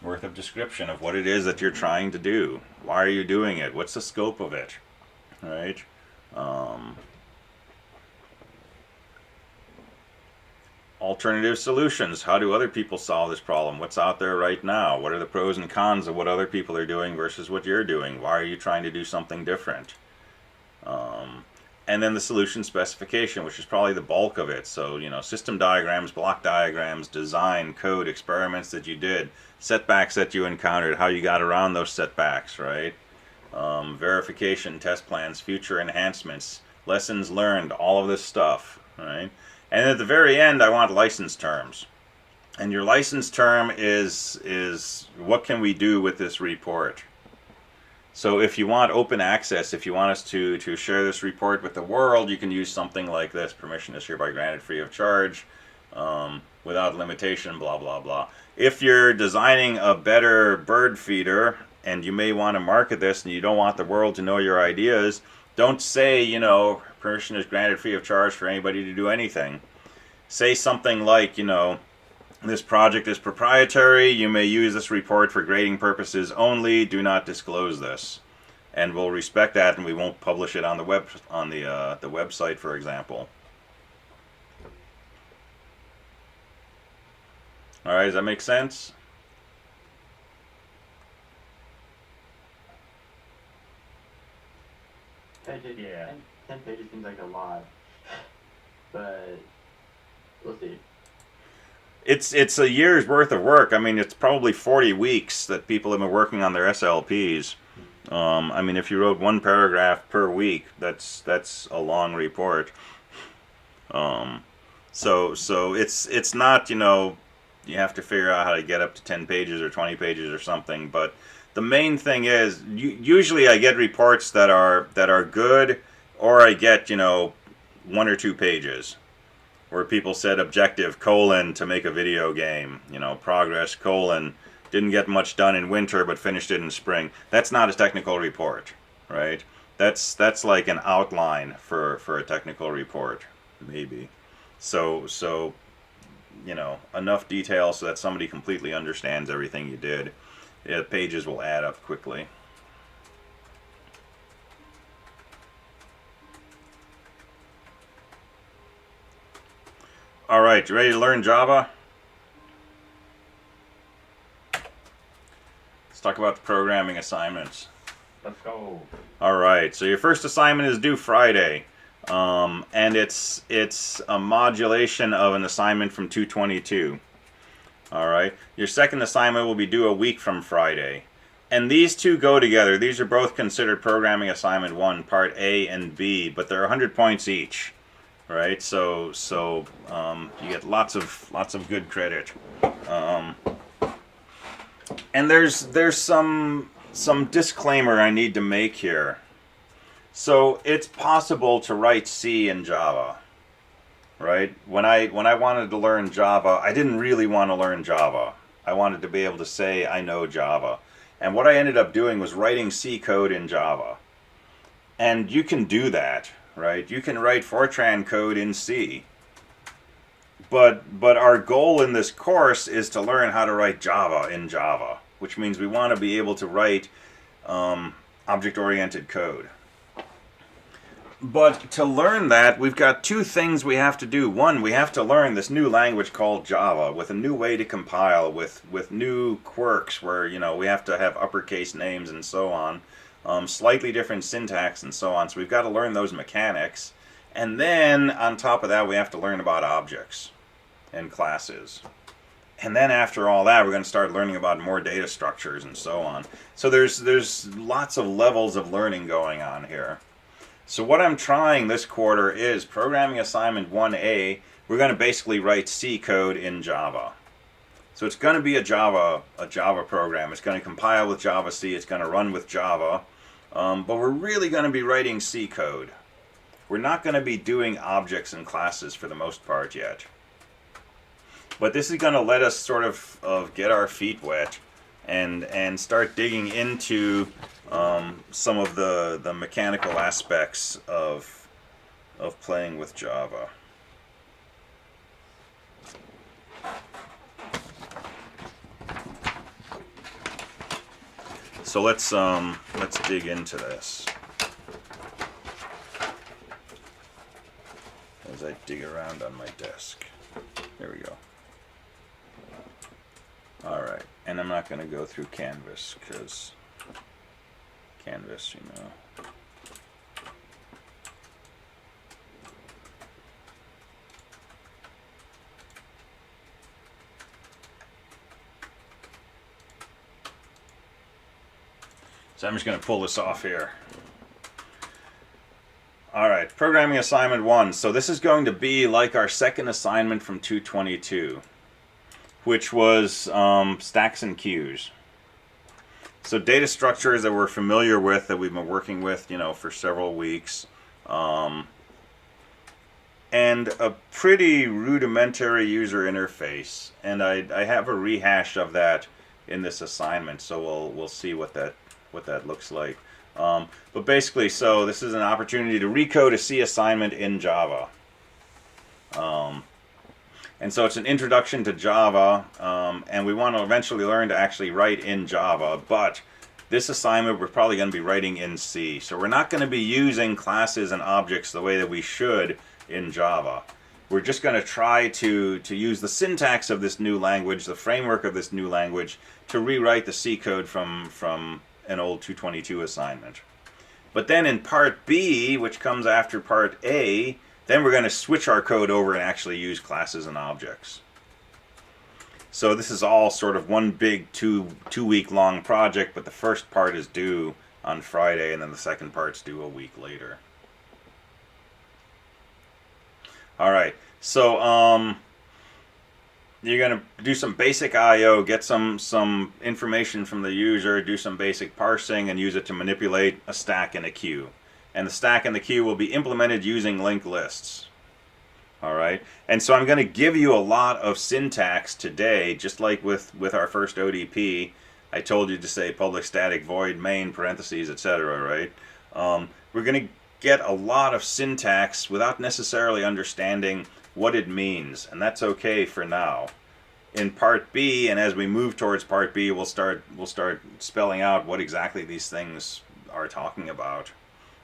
worth of description of what it is that you're trying to do. Why are you doing it? What's the scope of it, right? Alternative solutions. How do other people solve this problem? What's out there right now? What are the pros and cons of what other people are doing versus what you're doing? Why are you trying to do something different? And then the solution specification, which is probably the bulk of it. So, you know, system diagrams, block diagrams, design, code, experiments that you did, setbacks that you encountered, how you got around those setbacks, right? Verification, test plans, future enhancements, lessons learned, all of this stuff, right? And at the very end, I want license terms. And your license term is what can we do with this report? So if you want open access, if you want us to share this report with the world, you can use something like this. Permission is hereby granted free of charge, without limitation, blah, blah, blah. If you're designing a better bird feeder, and you may want to market this, and you don't want the world to know your ideas, don't say, you know, permission is granted free of charge for anybody to do anything. Say something like, you know, this project is proprietary. You may use this report for grading purposes only. Do not disclose this, and we'll respect that, and we won't publish it on the website, for example. All right, does that make sense? Yeah. 10 pages seems like a lot, but we'll see. It's a year's worth of work. I mean, it's probably 40 weeks that people have been working on their SLPs. I mean, if you wrote 1 paragraph per week, that's a long report. So it's not, you know, you have to figure out how to get up to 10 pages or 20 pages or something. But the main thing is, usually I get reports that are good, or I get, you know, 1 or 2 pages. Where people said objective, to make a video game, you know, progress, didn't get much done in winter but finished it in spring. That's not a technical report, right? That's like an outline for a technical report, maybe. So you know, enough detail so that somebody completely understands everything you did. Yeah, pages will add up quickly. All right, you ready to learn Java? Let's talk about the programming assignments. Let's go. All right, so your first assignment is due Friday, and it's a modulation of an assignment from 222. All right, your second assignment will be due a week from Friday. And these two go together. These are both considered programming assignment 1, part A and B, but they're 100 points each, right? So you get lots of good credit. And there's some disclaimer I need to make here. So it's possible to write C in Java, right? When I wanted to learn Java, I didn't really want to learn Java. I wanted to be able to say I know Java. And what I ended up doing was writing C code in Java. And you can do that, right? You can write Fortran code in C. But our goal in this course is to learn how to write Java in Java, which means we want to be able to write object-oriented code. But to learn that, we've got two things we have to do. One, we have to learn this new language called Java with a new way to compile, with new quirks where, you know, we have to have uppercase names and so on, slightly different syntax and so on. So we've got to learn those mechanics. And then on top of that, we have to learn about objects and classes. And then after all that, we're going to start learning about more data structures and so on. So there's lots of levels of learning going on here. So what I'm trying this quarter is programming assignment 1A. We're going to basically write C code in Java. So it's going to be a Java program. It's going to compile with Java C. It's going to run with Java. But we're really going to be writing C code. We're not going to be doing objects and classes for the most part yet. But this is going to let us sort of get our feet wet and start digging into some of the mechanical aspects of playing with Java. So let's dig into this as I dig around on my desk. There we go. All right, and I'm not going to go through Canvas because Canvas, you know. So I'm just going to pull this off here. All right, programming assignment 1. So this is going to be like our second assignment from 222, which was stacks and queues. So data structures that we're familiar with, that we've been working with, you know, for several weeks, and a pretty rudimentary user interface. And I have a rehash of that in this assignment, so we'll see what that looks like. But basically, so this is an opportunity to recode a C assignment in Java. And so it's an introduction to Java, and we want to eventually learn to actually write in Java, but this assignment we're probably going to be writing in C. So we're not going to be using classes and objects the way that we should in Java. We're just going to try to use the syntax of this new language, the framework of this new language, to rewrite the C code from an old 222 assignment. But then in part B, which comes after part A, then we're going to switch our code over and actually use classes and objects. So this is all sort of one big two-week long project, but the first part is due on Friday, and then the second part's due a week later. All right, so you're going to do some basic I/O, get some information from the user, do some basic parsing, and use it to manipulate a stack and a queue. And the stack and the queue will be implemented using linked lists. All right, and so I'm going to give you a lot of syntax today, just like with our first ODP. I told you to say public static void main parentheses, etc. Right? We're going to get a lot of syntax without necessarily understanding what it means, and that's okay for now. In part B, and as we move towards part B, we'll start spelling out what exactly these things are talking about.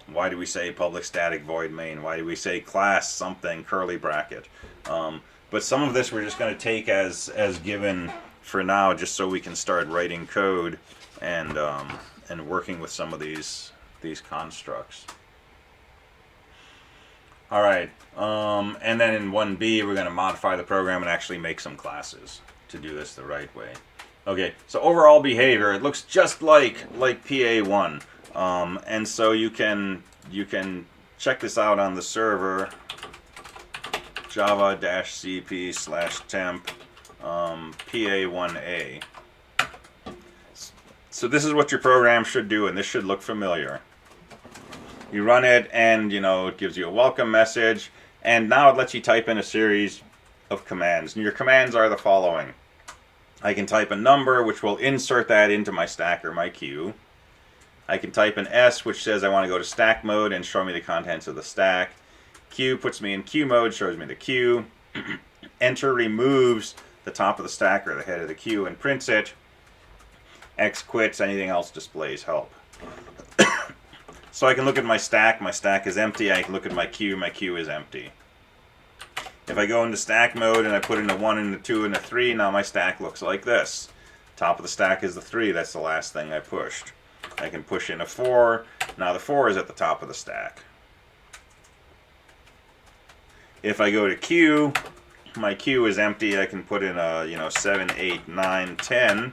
Why do we say public static void main? Why do we say class something curly bracket? But some of this we're just going to take as given for now, just so we can start writing code and working with some of these constructs. All right, and then in 1B we're going to modify the program and actually make some classes to do this the right way. Okay, so overall behavior, it looks just like PA1, and so you can check this out on the server, java-cp/temp PA1A. So this is what your program should do, and this should look familiar. You run it, and it gives you a welcome message, and now it lets you type in a series of commands. And your commands are the following. I can type a number, which will insert that into my stack or my queue. I can type an S, which says I want to go to stack mode and show me the contents of the stack. Q puts me in queue mode, shows me the queue. Enter removes the top of the stack or the head of the queue and prints it. X quits, anything else displays help. So I can look at my stack is empty. I can look at my queue is empty. If I go into stack mode and I put in a 1 and a 2 and a 3, now my stack looks like this. Top of the stack is the 3, that's the last thing I pushed. I can push in a 4, now the 4 is at the top of the stack. If I go to queue, my queue is empty. I can put in a 7, 8, 9, 10.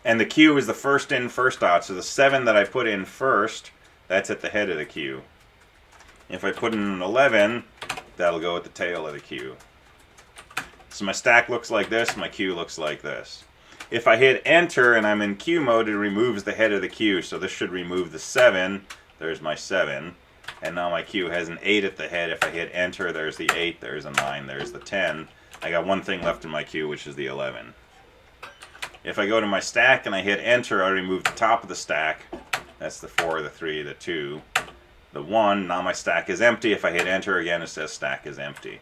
And the queue is the first in, first out. So the 7 that I put in first, that's at the head of the queue. If I put in an 11, that'll go at the tail of the queue. So my stack looks like this, my queue looks like this. If I hit enter and I'm in queue mode, it removes the head of the queue. So this should remove the 7. There's my 7. And now my queue has an 8 at the head. If I hit enter, there's the 8, there's a 9, there's the 10. I got one thing left in my queue, which is the 11. If I go to my stack and I hit enter, I remove the top of the stack. That's the 4, the 3, the 2, the 1. Now my stack is empty. If I hit enter again, it says stack is empty.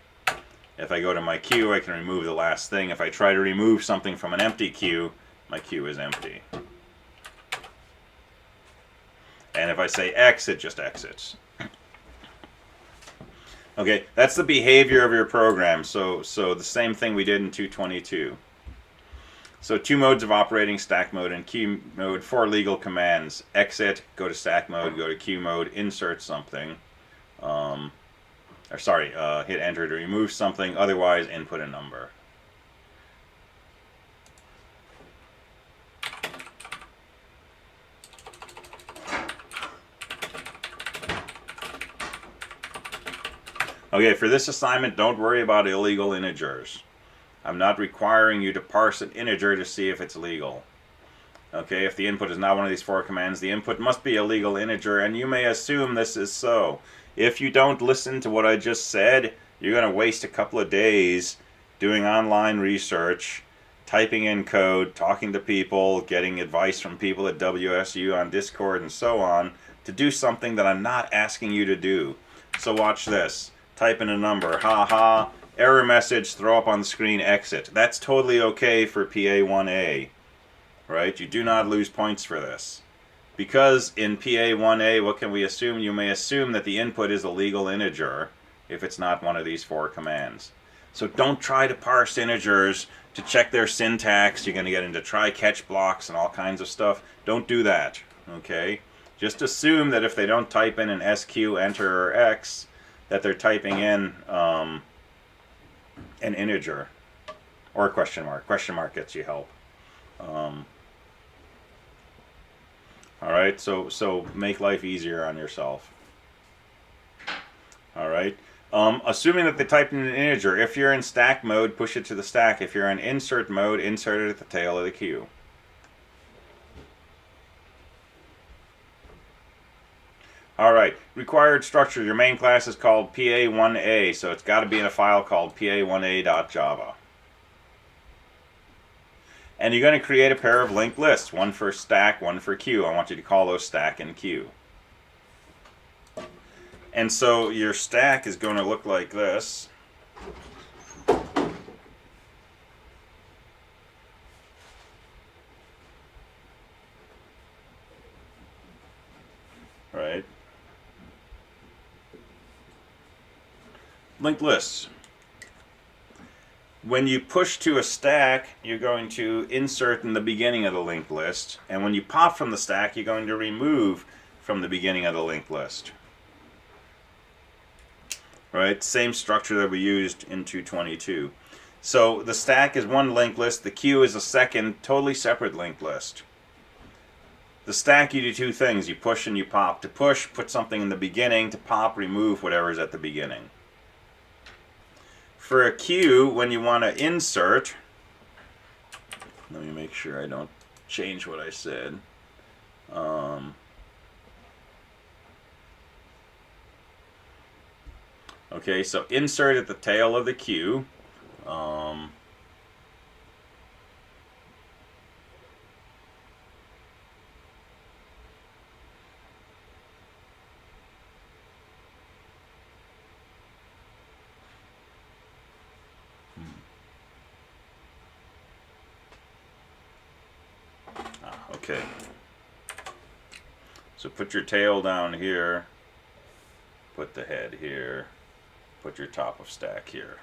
If I go to my queue, I can remove the last thing. If I try to remove something from an empty queue, my queue is empty. And if I say X, it just exits. Okay, that's the behavior of your program. So the same thing we did in 222. So 2 modes of operating, stack mode and queue mode, 4 legal commands. Exit, go to stack mode, go to queue mode, insert something. Hit enter to remove something, otherwise input a number. Okay, for this assignment, don't worry about illegal integers. I'm not requiring you to parse an integer to see if it's legal. Okay, if the input is not one of these 4 commands, the input must be a legal integer, and you may assume this is so. If you don't listen to what I just said, you're going to waste a couple of days doing online research, typing in code, talking to people, getting advice from people at WSU on Discord and so on, to do something that I'm not asking you to do. So watch this. Type in a number, haha, error message, throw up on the screen, exit. That's totally okay for PA1A, right? You do not lose points for this. Because in PA1A, what can we assume? You may assume that the input is a legal integer if it's not one of these 4 commands. So don't try to parse integers to check their syntax. You're going to get into try-catch blocks and all kinds of stuff. Don't do that, okay? Just assume that if they don't type in an SQ, enter, or X, that they're typing in an integer or a question mark. Question mark gets you help. Alright, so make life easier on yourself. Alright, assuming that they typed in an integer, if you're in stack mode, push it to the stack. If you're in insert mode, insert it at the tail of the queue. Alright, required structure. Your main class is called PA1A, so it's got to be in a file called pa1a.java. And you're going to create a pair of linked lists, one for stack, one for queue. I want you to call those stack and queue. And so your stack is going to look like this. Right? Linked lists. When you push to a stack, you're going to insert in the beginning of the linked list. And when you pop from the stack, you're going to remove from the beginning of the linked list. Right? Same structure that we used in 222. So the stack is one linked list, the queue is a second, totally separate linked list. The stack, you do two things, you push and you pop. To push, put something in the beginning. To pop, remove whatever's at the beginning. For a queue, when you want to insert, let me make sure I don't change what I said. Okay, so insert at the tail of the queue. Okay. So put your tail down here. Put the head here. Put your top of stack here.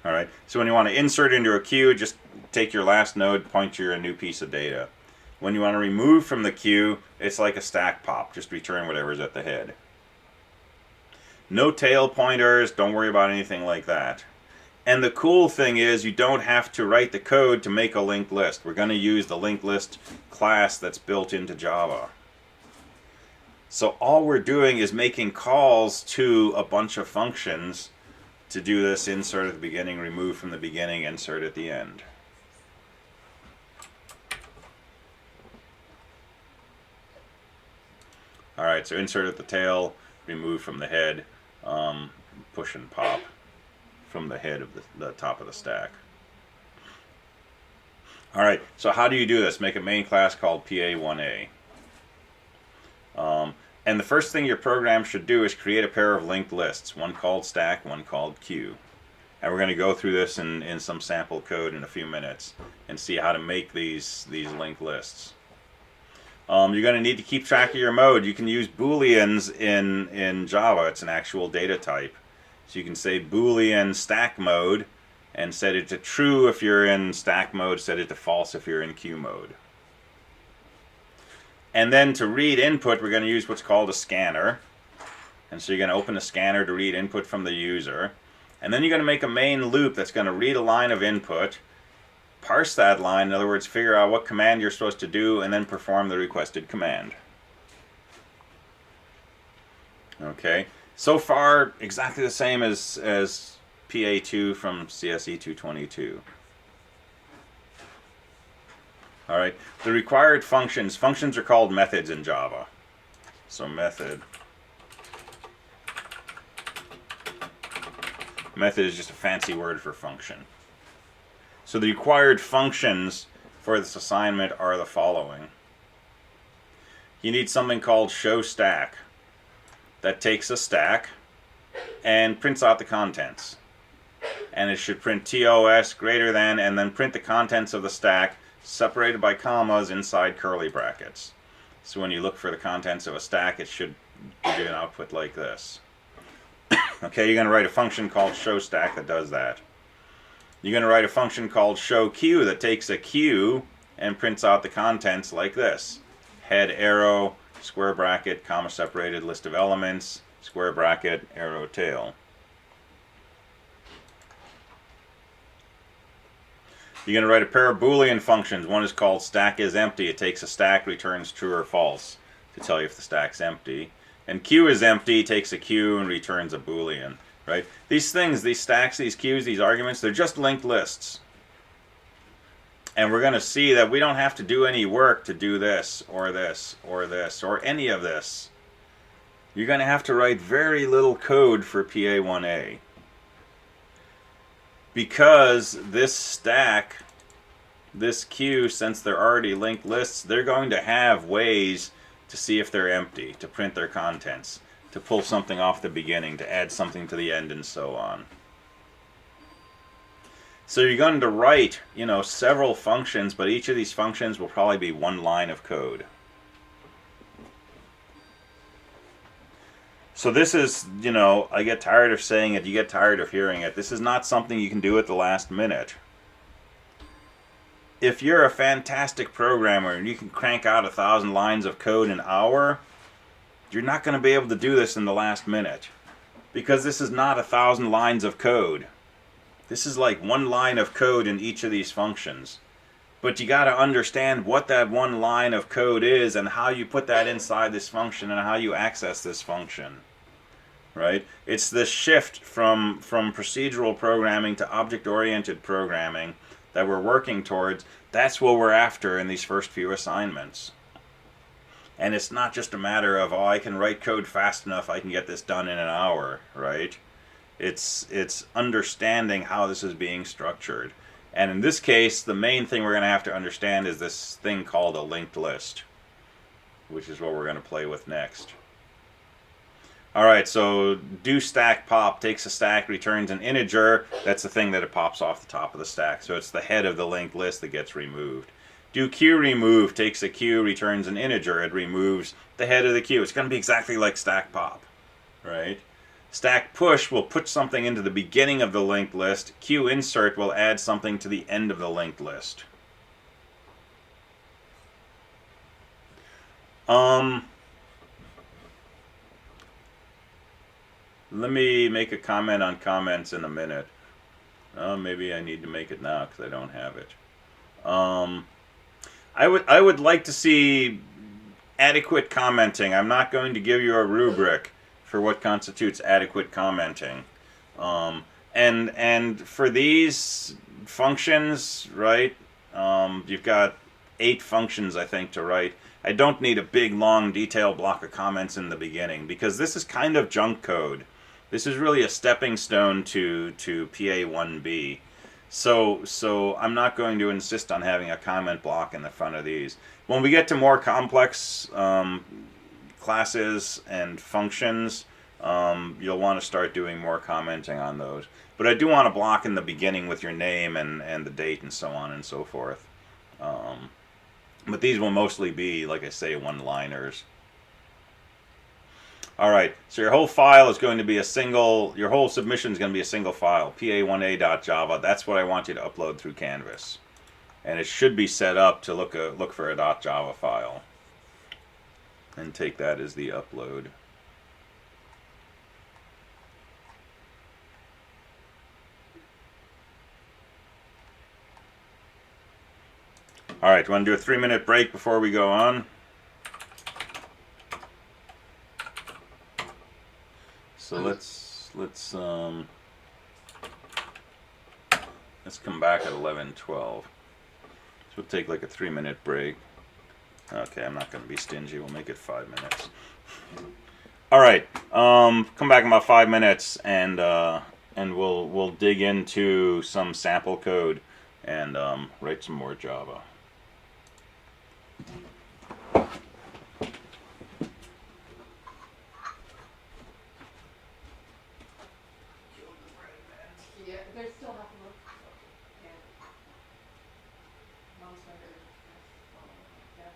Alright, so when you want to insert into a queue, just take your last node, point to your new piece of data. When you want to remove from the queue, it's like a stack pop. Just return whatever's at the head. No tail pointers, don't worry about anything like that. And the cool thing is you don't have to write the code to make a linked list. We're going to use the linked list class that's built into Java. So all we're doing is making calls to a bunch of functions to do this insert at the beginning, remove from the beginning, insert at the end. Alright, so insert at the tail, remove from the head, push and pop from the head of the top of the stack. Alright, so how do you do this? Make a main class called PA1A. And the first thing your program should do is create a pair of linked lists, one called stack, one called queue. And we're going to go through this in some sample code in a few minutes and see how to make these linked lists. You're going to need to keep track of your mode. You can use booleans in Java. It's an actual data type. So you can say boolean stack mode and set it to true if you're in stack mode, set it to false if you're in queue mode. And then to read input, we're going to use what's called a scanner. And so you're going to open a scanner to read input from the user. And then you're going to make a main loop that's going to read a line of input, parse that line, in other words, figure out what command you're supposed to do, and then perform the requested command. Okay, so far exactly the same as PA2 from CSE223A. Alright, the required functions. Functions are called methods in Java. So method. Method is just a fancy word for function. So the required functions for this assignment are the following. You need something called showStack that takes a stack and prints out the contents. And it should print TOS greater than and then print the contents of the stack separated by commas inside curly brackets. So when you look for the contents of a stack, it should give you an output like this. Okay, you're going to write a function called showStack that does that. You're going to write a function called showQueue that takes a queue and prints out the contents like this. Head, arrow, square bracket, comma separated list of elements, square bracket, arrow, tail. You're going to write a pair of Boolean functions. One is called stackIsEmpty. It takes a stack, returns true or false to tell you if the stack's empty. And queueIsEmpty takes a queue and returns a Boolean. Right? These things, these stacks, these queues, these arguments, they're just linked lists. And we're going to see that we don't have to do any work to do this, or this, or this, or any of this. You're going to have to write very little code for PA1A. Because this stack, this queue, since they're already linked lists, they're going to have ways to see if they're empty, to print their contents, to pull something off the beginning, to add something to the end, and so on. So you're going to write, several functions, but each of these functions will probably be one line of code. So this is, I get tired of saying it, you get tired of hearing it. This is not something you can do at the last minute. If you're a fantastic programmer and you can crank out 1,000 lines of code an hour, you're not going to be able to do this in the last minute. because this is not 1,000 lines of code. This is like one line of code in each of these functions. But you got to understand what that one line of code is and how you put that inside this function and how you access this function. Right? It's the shift from procedural programming to object-oriented programming that we're working towards. That's what we're after in these first few assignments. And it's not just a matter of, oh, I can write code fast enough, I can get this done in an hour, right? It's understanding how this is being structured. And in this case, the main thing we're going to have to understand is this thing called a linked list, which is what we're going to play with next. Alright, so do stack pop takes a stack, returns an integer. That's the thing that it pops off the top of the stack. So it's the head of the linked list that gets removed. Do queue remove takes a queue, returns an integer. It removes the head of the queue. It's going to be exactly like stack pop, right? Stack push will put something into the beginning of the linked list. Queue insert will add something to the end of the linked list. Let me make a comment on comments in a minute. Maybe I need to make it now because I don't have it. I would like to see adequate commenting. I'm not going to give you a rubric for what constitutes adequate commenting. And for these functions, right, you've got 8 functions, I think, to write. I don't need a big, long, detailed block of comments in the beginning because this is kind of junk code. This is really a stepping stone to PA1B. So I'm not going to insist on having a comment block in the front of these. When we get to more complex classes and functions, you'll want to start doing more commenting on those. But I do want a block in the beginning with your name and the date and so on and so forth. But these will mostly be, like I say, one-liners. Alright, so your whole file is going to be a single, your whole submission is going to be a single file, pa1a.java. That's what I want you to upload through Canvas. And it should be set up to look for a .java file. And take that as the upload. Alright, do you want to do a 3-minute break before we go on? So let's come back at 11:12. So we'll take like a 3-minute break. Okay, I'm not going to be stingy. We'll make it 5 minutes. All right, come back in about 5 minutes, and we'll dig into some sample code and write some more Java. Yeah, there's still half a look. Yeah. Mom's not gonna yes.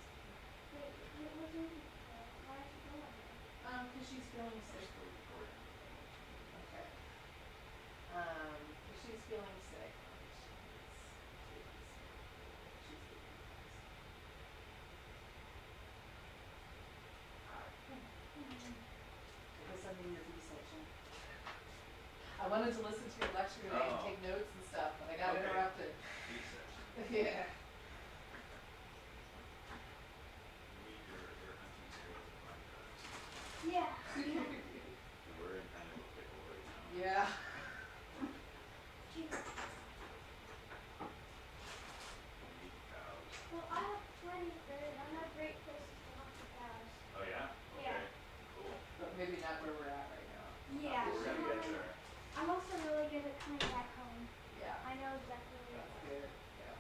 Cause she's feeling sick for recording. Okay. Cause she's feeling sick. Because I'm in your B section. I wanted to listen to your lecture today and take notes and stuff, but I got interrupted. Yeah. Yeah. We're in kind of a pickle right now. Yeah. Well, I have plenty of food. I have great places to walk the cows. Oh yeah? Okay. Yeah. Cool. But maybe not where we're at right now. Yeah. We're gonna get there. I'm also really good at coming back home. Yeah. I know exactly where That's to go. good. Yeah.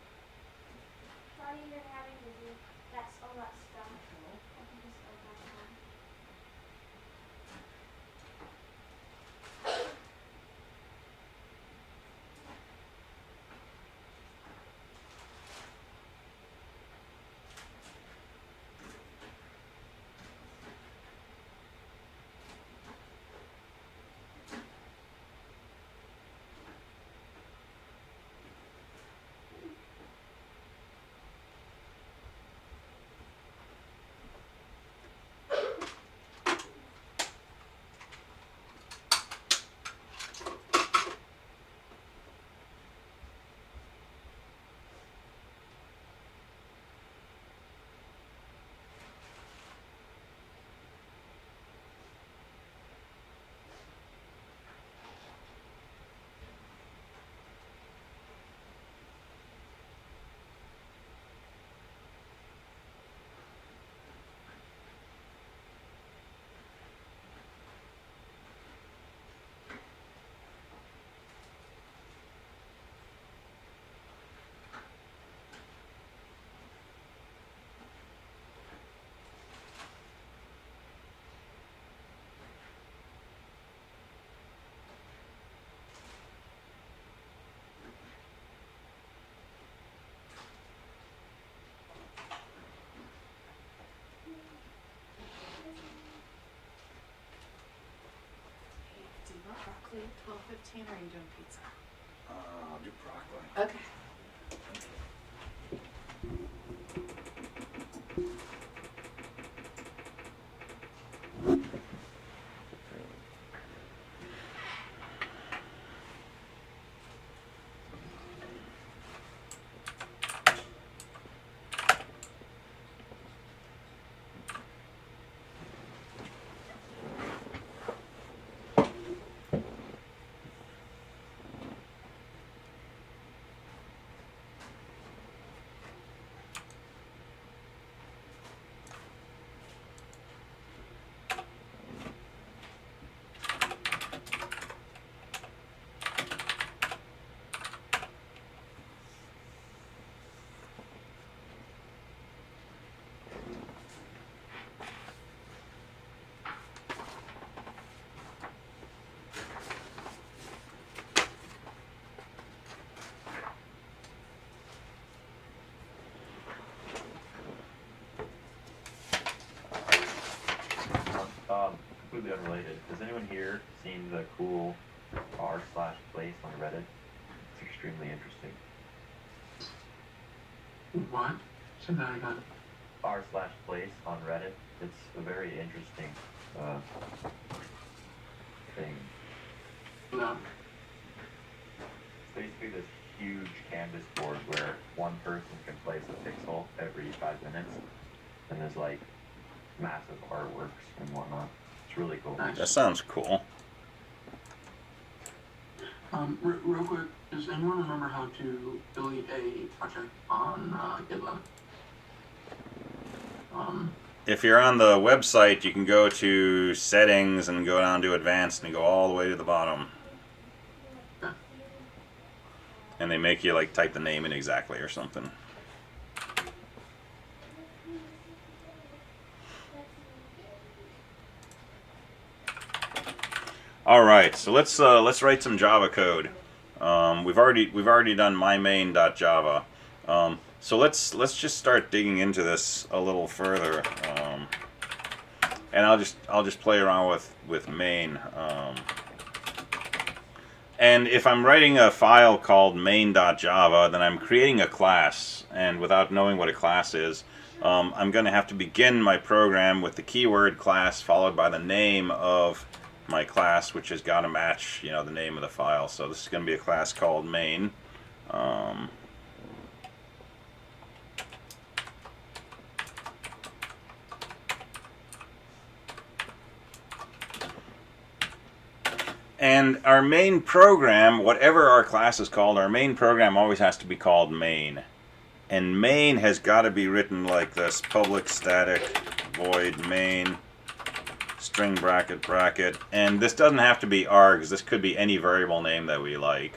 protein or are you doing pizza? I'll do broccoli. Okay. Completely unrelated. Has anyone here seen the cool r/place on Reddit? It's extremely interesting. What? Say that again. r/place on Reddit. It's a very interesting thing. No. It's basically this huge canvas board where one person can place a pixel every 5 minutes, and there's like massive artworks and whatnot. It's really cool. Nice. That sounds cool. Real quick, does anyone remember how to delete a project on GitLab? If you're on the website, you can go to settings and go down to advanced and go all the way to the bottom. Yeah. And they make you like type the name in exactly or something. All right, so let's write some Java code. We've already done mymain.java. So let's just start digging into this a little further. And I'll just play around with main. And if I'm writing a file called main.java, then I'm creating a class, and without knowing what a class is, I'm going to have to begin my program with the keyword class followed by the name of my class, which has got to match, the name of the file. So this is going to be a class called main. And our main program, whatever our class is called, our main program always has to be called main. And main has got to be written like this: public static void main string bracket bracket. And this doesn't have to be args. This could be any variable name that we like.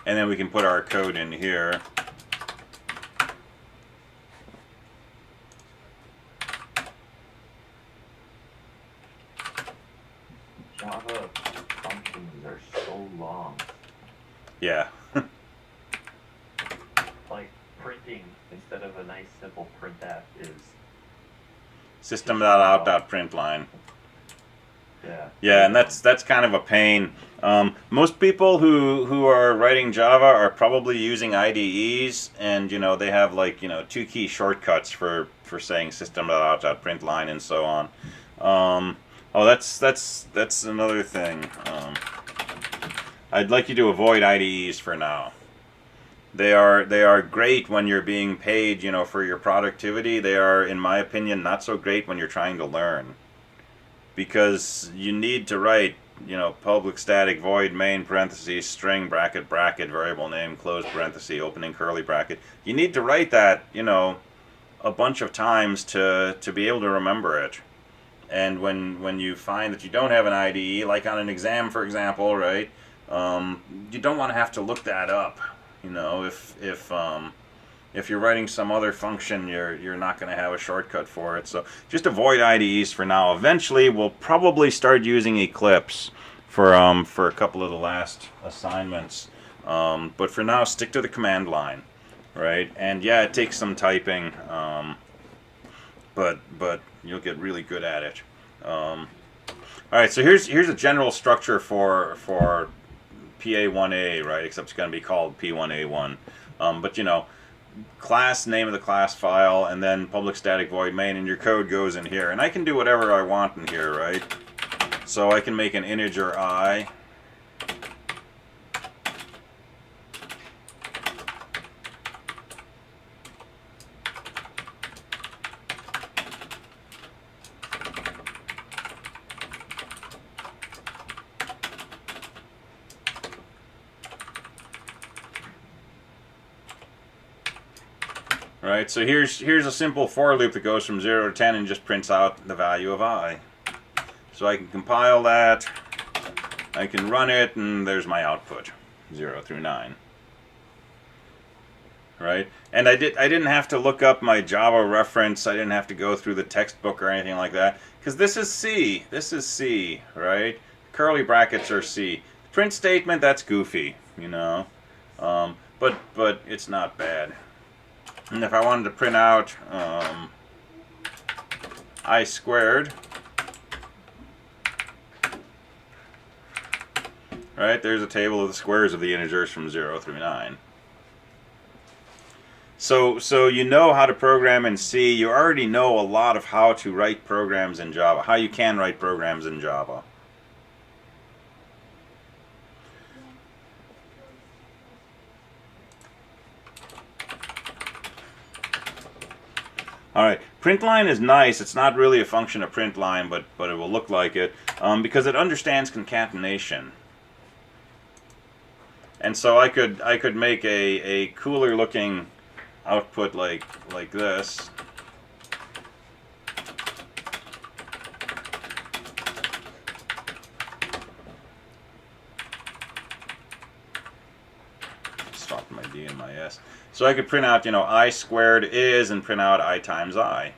And then we can put our code in here. Java functions are so long. Yeah. Like printing instead of a nice simple printf is System.out.println. yeah. Yeah, and that's kind of a pain. Most people who are writing Java are probably using IDEs, and they have like 2 key shortcuts for saying system.out.println and so on. Oh, that's another thing. I'd like you to avoid IDEs for now. They are great when you're being paid, for your productivity. They are, in my opinion, not so great when you're trying to learn, because you need to write, public static void main parentheses string bracket bracket variable name close parenthesis opening curly bracket. You need to write that, a bunch of times to be able to remember it. And when you find that you don't have an IDE, like on an exam, for example, right? You don't want to have to look that up. If you're writing some other function, you're not going to have a shortcut for it. So just avoid IDEs for now. Eventually, we'll probably start using Eclipse for a couple of the last assignments. But for now, stick to the command line, right? And yeah, it takes some typing. but you'll get really good at it. All right, so here's a general structure for PA1A, right? Except it's going to be called P1A1. But you know, class, name of the class file, and then public static void main, and your code goes in here. And I can do whatever I want in here, right? So I can make an integer I. Right, so here's a simple for loop that goes from 0 to 10 and just prints out the value of I. So I can compile that, I can run it, and there's my output, 0 through 9. Right, and I didn't have to look up my Java reference, I didn't have to go through the textbook or anything like that, because this is C, right? Curly brackets are C. Print statement, that's goofy, you know, but it's not bad. And if I wanted to print out I squared, right, there's a table of the squares of the integers from 0 through 9. So you know how to program in C. You already know a lot of how to write programs in Java, how you can write programs in Java. Alright, println is nice. It's not really a function of println, but it will look like it because it understands concatenation. And so I could make a cooler looking output like this. Swap my D and my S. So I could print out, you know, I squared is, and print out I times I.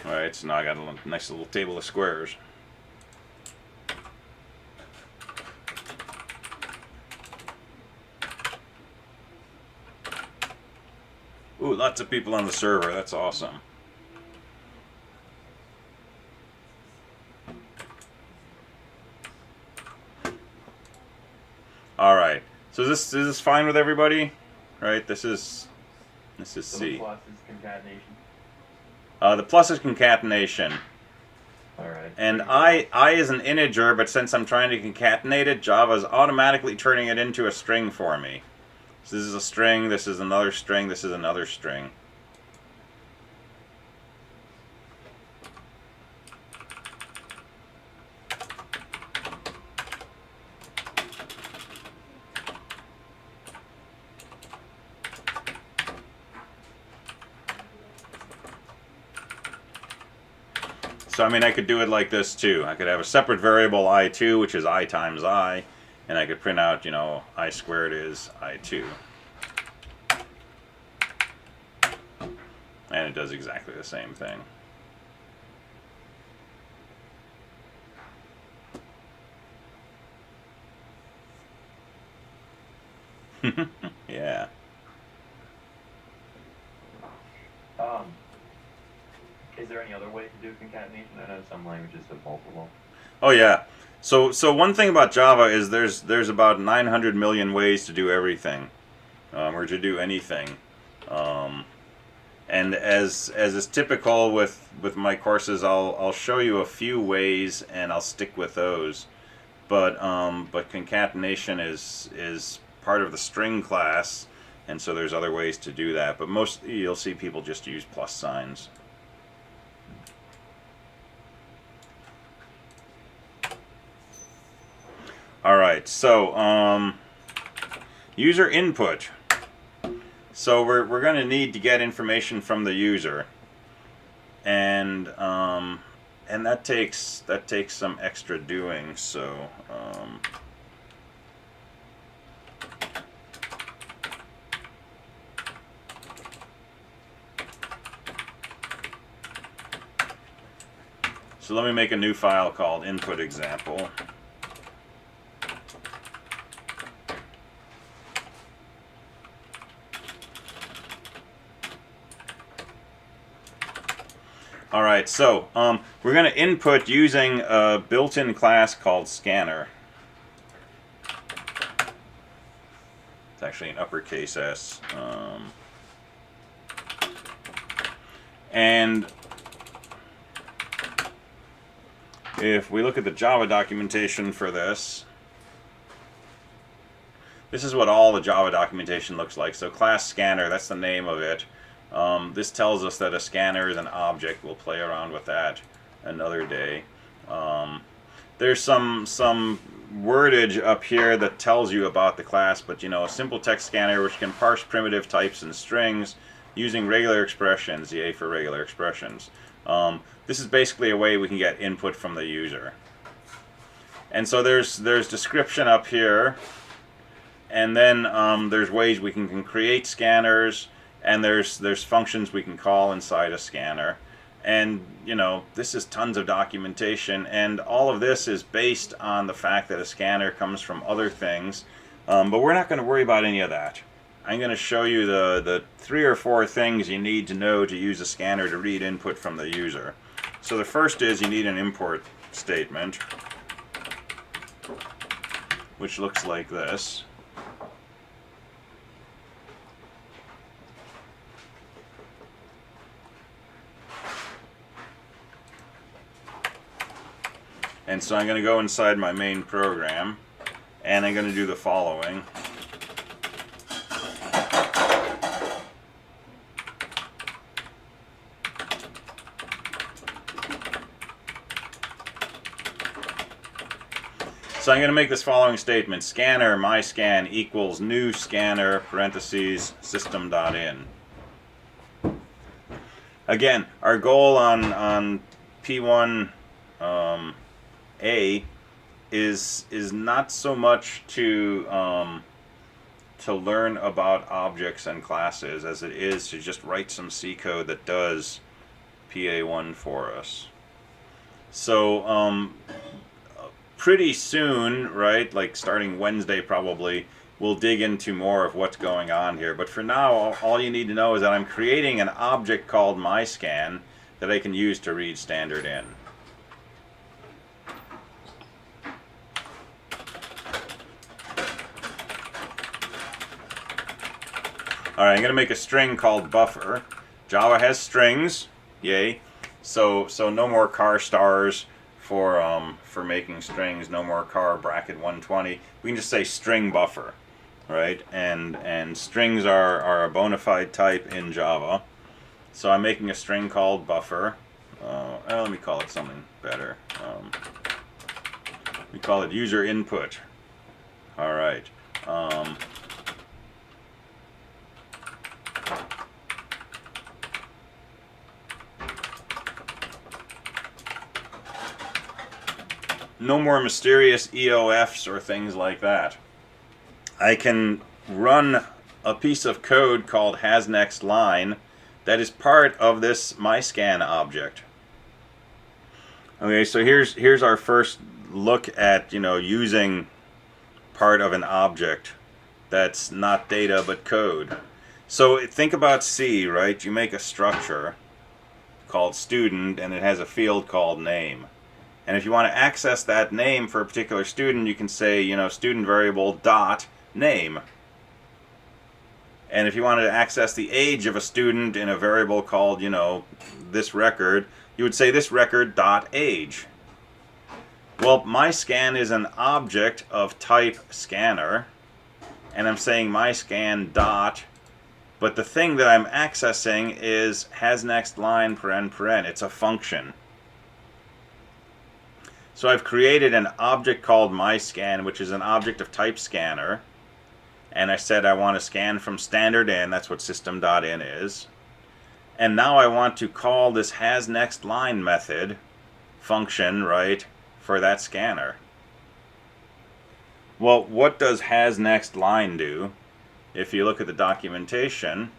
Alright, so now I got a nice little table of squares. Ooh, lots of people on the server. That's awesome. All right. So this is fine with everybody, right? This is C. The plus is concatenation. The plus is concatenation. All right. And I is an integer, but since I'm trying to concatenate it, Java is automatically turning it into a string for me. So this is a string, this is another string, this is another string. So I mean, I could do it like this too. I could have a separate variable I2, which is I times I, and I could print out, you know, I squared is I2. And it does exactly the same thing. Yeah. Is there any other way to do concatenation? I know some languages have multiple. Oh yeah. So one thing about Java is there's about 900 million ways to do everything, or to do anything. And as is typical with my courses, I'll show you a few ways and I'll stick with those. But concatenation is part of the string class, and so there's other ways to do that. But most you'll see people just use plus signs. All right, so user input. So we're going to need to get information from the user, and that takes some extra doing. So So let me make a new file called input example. Alright, so we're going to input using a built-in class called scanner. It's actually an uppercase S. And if we look at the Java documentation for this, this is what all the Java documentation looks like. So class scanner, that's the name of it. This tells us that a scanner is an object. We'll play around with that another day. There's some wordage up here that tells you about the class, but you know, a simple text scanner which can parse primitive types and strings using regular expressions, the A for regular expressions. This is basically a way we can get input from the user. And so there's description up here, and then there's ways we can create scanners, and there's functions we can call inside a scanner. And you know, this is tons of documentation, and all of this is based on the fact that a scanner comes from other things, but we're not going to worry about any of that. I'm going to show you the 3 or 4 things you need to know to use a scanner to read input from the user. So the first is you need an import statement, which looks like this. And so I'm going to go inside my main program, and I'm going to do the following. So I'm going to make this following statement: scanner myscan equals new scanner parentheses system.in. Again, our goal on P1 A is not so much to learn about objects and classes as it is to just write some C code that does PA1 for us. So pretty soon, right, like starting Wednesday probably, we'll dig into more of what's going on here. But for now, all you need to know is that I'm creating an object called myscan that I can use to read standard in. Alright, I'm going to make a string called buffer. Java has strings, yay. So no more car stars for making strings, no more car bracket 120. We can just say string buffer, right? And strings are a bona fide type in Java. So I'm making a string called buffer. Let me call it something better. We call it user input. Alright. No more mysterious EOFs or things like that. I can run a piece of code called hasNextLine that is part of this myscan object. Okay, so here's our first look at, you know, using part of an object that's not data but code. So think about C, right? You make a structure called student and it has a field called name. And if you want to access that name for a particular student, you can say, you know, student variable dot name. And if you wanted to access the age of a student in a variable called, you know, this record, you would say this record dot age. Well, myscan is an object of type scanner, and I'm saying myscan dot, but the thing that I'm accessing is hasNextLine paren. It's a function. So I've created an object called myscan, which is an object of type scanner, and I said I want to scan from standard in. That's what system.in is. And now I want to call this hasNextLine method function, right, for that scanner. Well, what does hasNextLine do? If you look at the documentation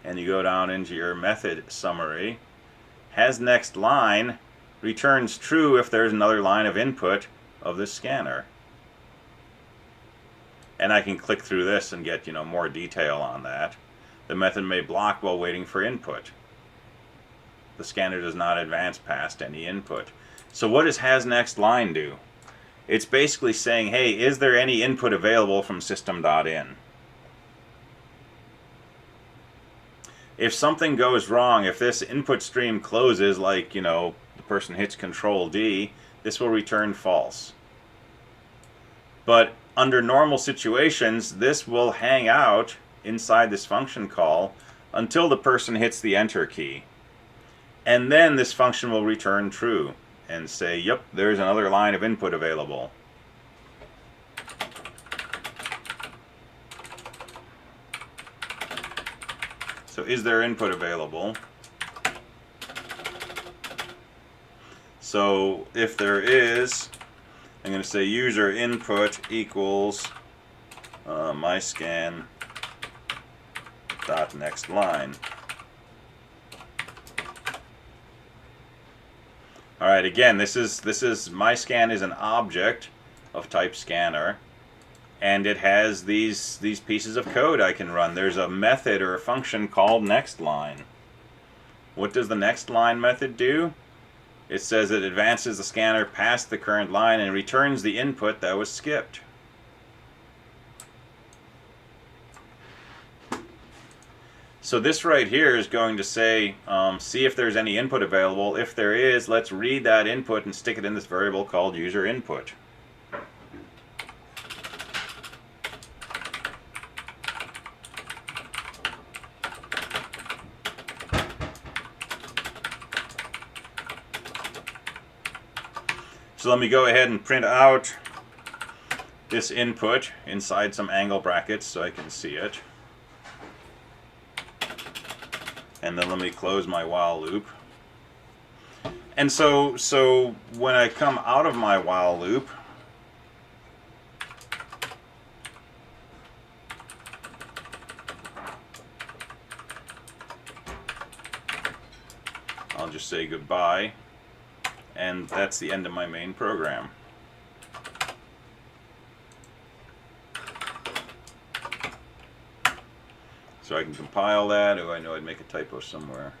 and you go down into your method summary, hasNextLine returns true if there's another line of input of this scanner. And I can click through this and get, more detail on that. The method may block while waiting for input. The scanner does not advance past any input. So what does hasNextLine do? It's basically saying, hey, is there any input available from system.in? If something goes wrong, if this input stream closes, like, the person hits Control D, this will return false. But under normal situations, this will hang out inside this function call until the person hits the enter key. And then this function will return true and say, yep, there's another line of input available. So is there input available? So if there is, I'm going to say user input equals myscan dot next line. All right, again, this is myscan is an object of type scanner, and it has these pieces of code I can run. There's a method or a function called nextLine. What does the nextLine method do? It says it advances the scanner past the current line and returns the input that was skipped. So this right here is going to say, see if there's any input available. If there is, let's read that input and stick it in this variable called user input. So let me go ahead and print out this input inside some angle brackets so I can see it. And then let me close my while loop. And so when I come out of my while loop, I'll just say goodbye. And that's the end of my main program. So I can compile that. Oh, I know I'd make a typo somewhere.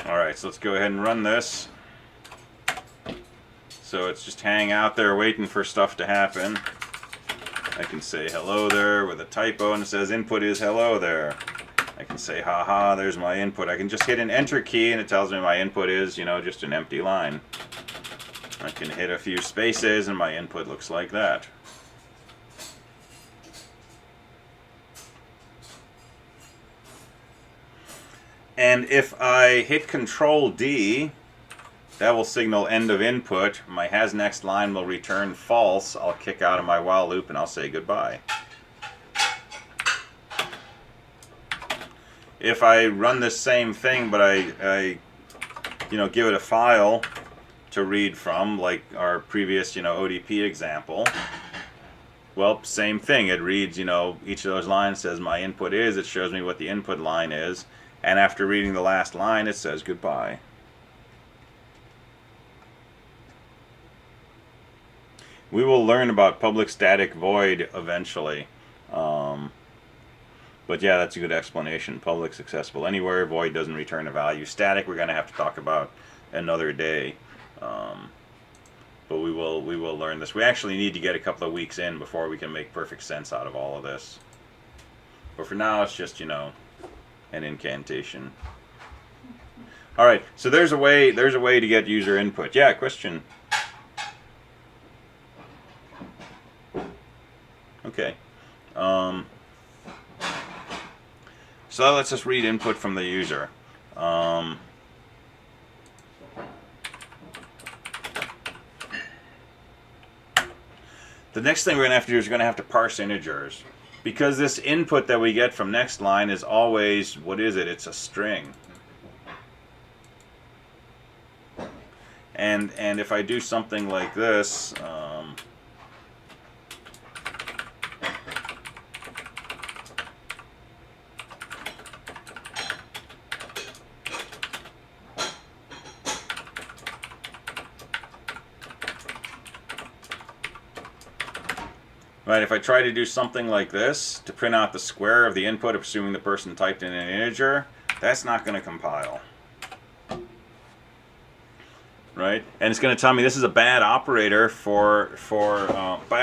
Alright, so let's go ahead and run this. So it's just hanging out there waiting for stuff to happen. I can say hello there with a typo and it says input is hello there. I can say haha, there's my input. I can just hit an enter key and it tells me my input is, just an empty line. I can hit a few spaces and my input looks like that. And if I hit Control D, that will signal end of input. My hasNextLine will return false. I'll kick out of my while loop and I'll say goodbye. If I run this same thing, but I give it a file to read from, like our previous, ODP example, well, same thing. It reads, each of those lines says my input is. It shows me what the input line is. And after reading the last line, it says goodbye. We will learn about public static void eventually. But yeah, that's a good explanation. Public's accessible anywhere. Void doesn't return a value. Static, we're going to have to talk about another day. But we will learn this. We actually need to get a couple of weeks in before we can make perfect sense out of all of this. But for now, it's just, an incantation. All right, so there's a way to get user input. Yeah, question. Okay. So let's just read input from the user. The next thing we're going to have to do is we're going to have to parse integers. because this input that we get from next line is always, what is it? It's a string. And if I do something like this, right, if I try to do something like this to print out the square of the input, assuming the person typed in an integer, that's not going to compile. Right, and it's going to tell me this is a bad operator bad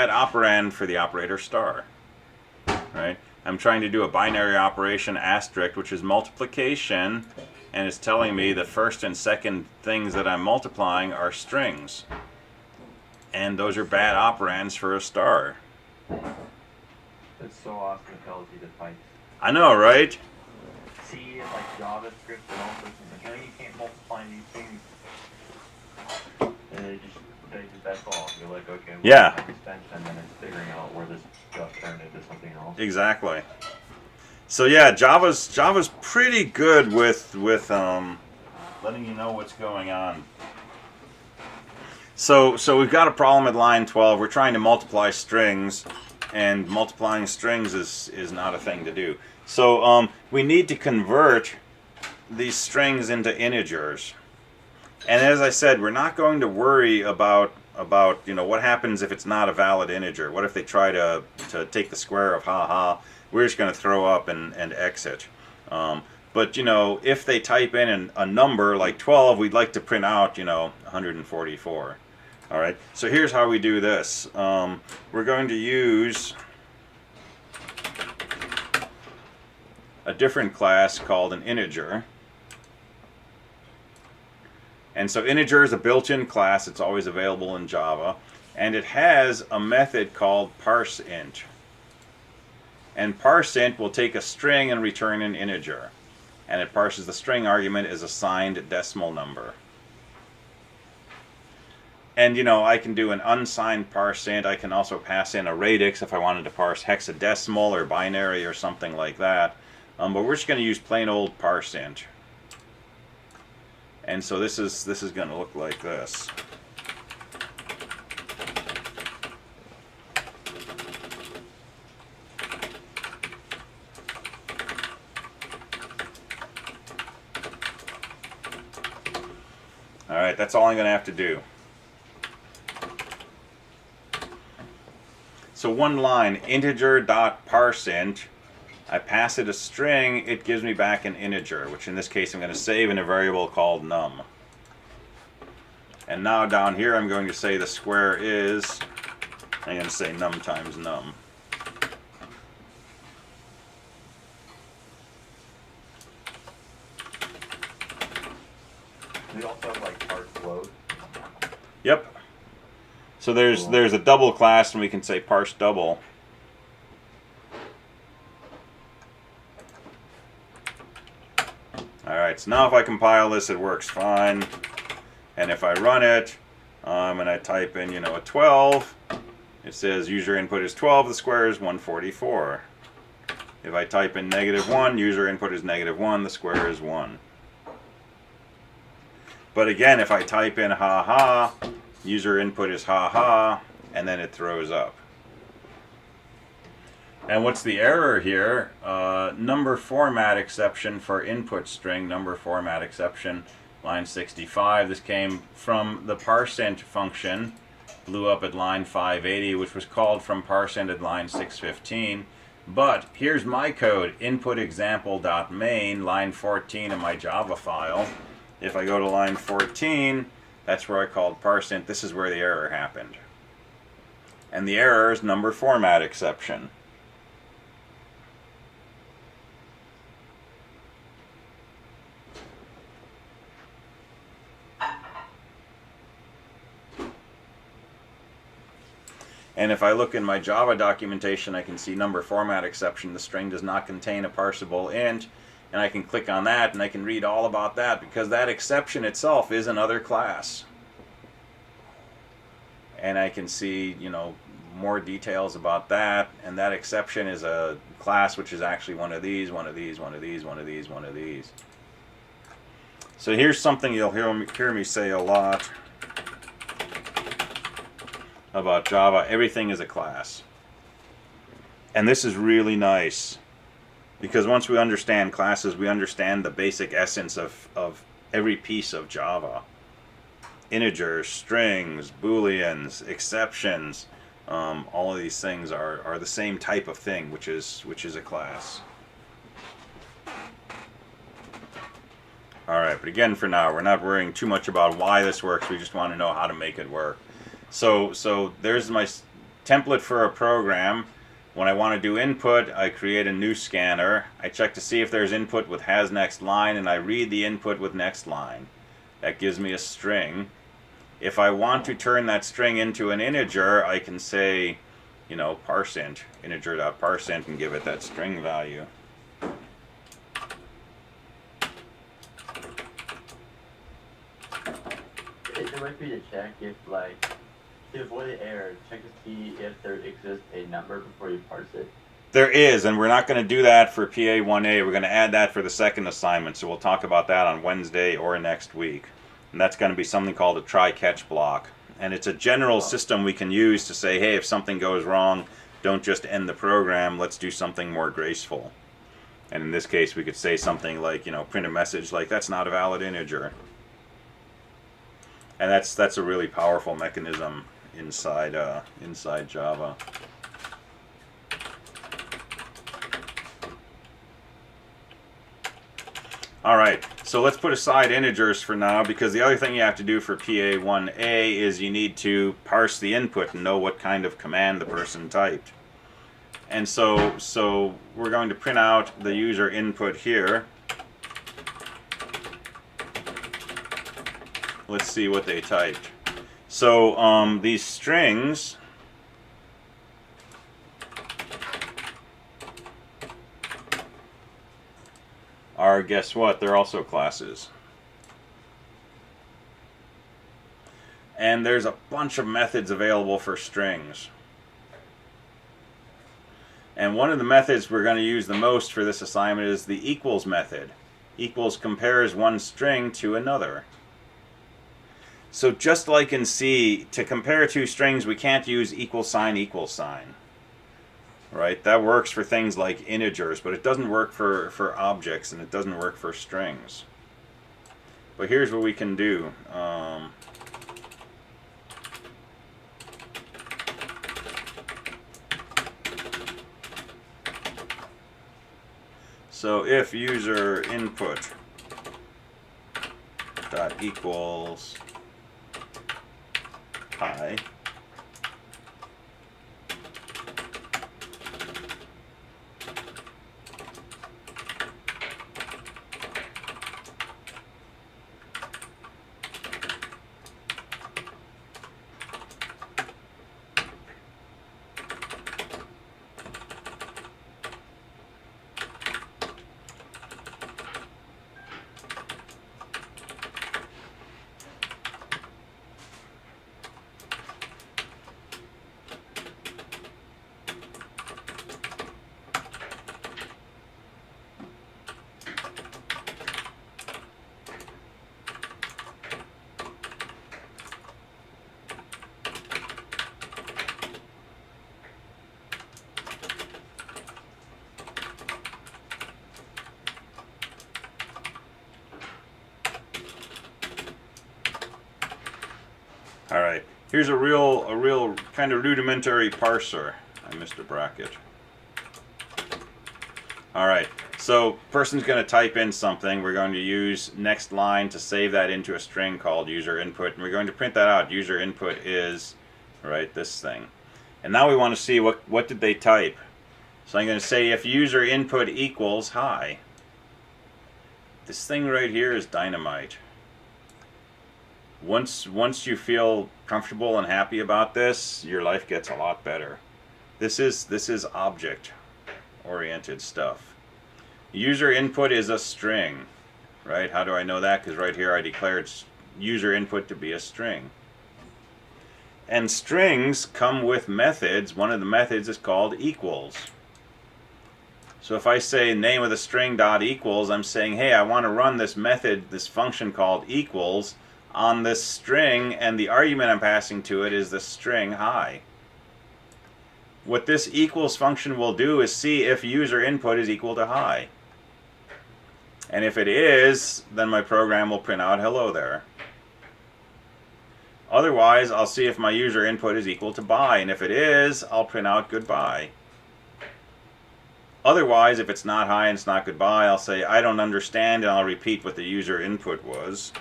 operand for the operator star. Right, I'm trying to do a binary operation asterisk, which is multiplication, and it's telling me the first and second things that I'm multiplying are strings, and those are bad operands for a star. It's so awesome it tells you the types. I know, right? C and like JavaScript and all sorts of things. You can't multiply these things. And that's all. You're like, okay, well, Yeah. I spent 10 minutes figuring out where this got turned into something else. Exactly. So yeah, Java's pretty good with letting you know what's going on. So we've got a problem at line 12. We're trying to multiply strings, and multiplying strings is not a thing to do. So we need to convert these strings into integers. And as I said, we're not going to worry about what happens if it's not a valid integer. What if they try to take the square of ha? We're just going to throw up and exit. But if they type in a number like 12, we'd like to print out 144. All right. So here's how we do this. We're going to use a different class called an integer. And so integer is a built-in class. It's always available in Java. And it has a method called parseInt. And parseInt will take a string and return an integer. And it parses the string argument as a signed decimal number. And I can do an unsigned parseInt. I can also pass in a radix if I wanted to parse hexadecimal or binary or something like that. But we're just going to use plain old parseInt. And so this is going to look like this. All right, that's all I'm going to have to do. So one line, integer.parseInt. I pass it a string, it gives me back an integer, which in this case I'm going to save in a variable called num. And now down here I'm going to say the square is, I'm going to say num times num. We also have like parse load. Yep. So there's a double class, and we can say parse double. Alright, so now if I compile this, it works fine. And if I run it, and I type in, a 12, it says user input is 12, the square is 144. If I type in -1, user input is -1, the square is 1. But again, if I type in ha, user input is ha, and then it throws up. And what's the error here? Number format exception for input string, number format exception, line 65. This came from the parseInt function, blew up at line 580, which was called from parseInt at line 615. But here's my code, input example.main, line 14 of my Java file. If I go to line 14, that's where I called parseInt. This is where the error happened. And the error is number format exception. And if I look in my Java documentation, I can see number format exception. The string does not contain a parsable int. And I can click on that, and I can read all about that, because that exception itself is another class. And I can see, more details about that, and that exception is a class which is actually one of these, one of these, one of these, one of these, one of these. So here's something you'll hear me say a lot about Java. Everything is a class. And this is really nice, because once we understand classes, we understand the basic essence of every piece of Java. Integers, strings, booleans, exceptions, all of these things are the same type of thing, which is a class. Alright, but again, for now, we're not worrying too much about why this works. We just want to know how to make it work. So there's my template for a program. When I want to do input, I create a new scanner. I check to see if there's input with has next line, and I read the input with next line. That gives me a string. If I want to turn that string into an integer, I can say, you know, parseInt, integer.parseInt, and give it that string value. Is there a way for you to check if, like, to avoid the error, check to see if there exists a number before you parse it? There is, and we're not going to do that for PA1A. We're going to add that for the second assignment, so we'll talk about that on Wednesday or next week. And that's going to be something called a try-catch block. And it's a general system we can use to say, hey, if something goes wrong, don't just end the program, let's do something more graceful. And in this case, we could say something like, you know, print a message like, that's not a valid integer. And that's a really powerful mechanism inside Java. Alright, so let's put aside integers for now, because the other thing you have to do for PA1A is you need to parse the input and know what kind of command the person typed. And so we're going to print out the user input here. Let's see what they typed. So these strings are, guess what, they're also classes. And there's a bunch of methods available for strings. And one of the methods we're going to use the most for this assignment is the equals method. Equals compares one string to another. So just like in C, to compare two strings, we can't use equal sign, right? That works for things like integers, but it doesn't work for objects, and it doesn't work for strings. But here's what we can do. So if user input dot equals hi, Alright, here's a real kind of rudimentary parser. I missed a bracket. Alright, so person's going to type in something. We're going to use next line to save that into a string called user input, and we're going to print that out. User input is, right, this thing. And now we want to see what did they type. So I'm going to say if user input equals hi. This thing right here is dynamite. Once you feel comfortable and happy about this, your life gets a lot better. This is object-oriented stuff. User input is a string, right? How do I know that? Because right here I declared user input to be a string. And strings come with methods. One of the methods is called equals. So if I say name of the string dot equals, I'm saying, hey, I want to run this method, this function called equals on this string, and the argument I'm passing to it is the string hi. What this equals function will do is see if user input is equal to hi. And if it is, then my program will print out hello there. Otherwise, I'll see if my user input is equal to bye, and if it is, I'll print out goodbye. Otherwise, if it's not hi and it's not goodbye, I'll say I don't understand, and I'll repeat what the user input was.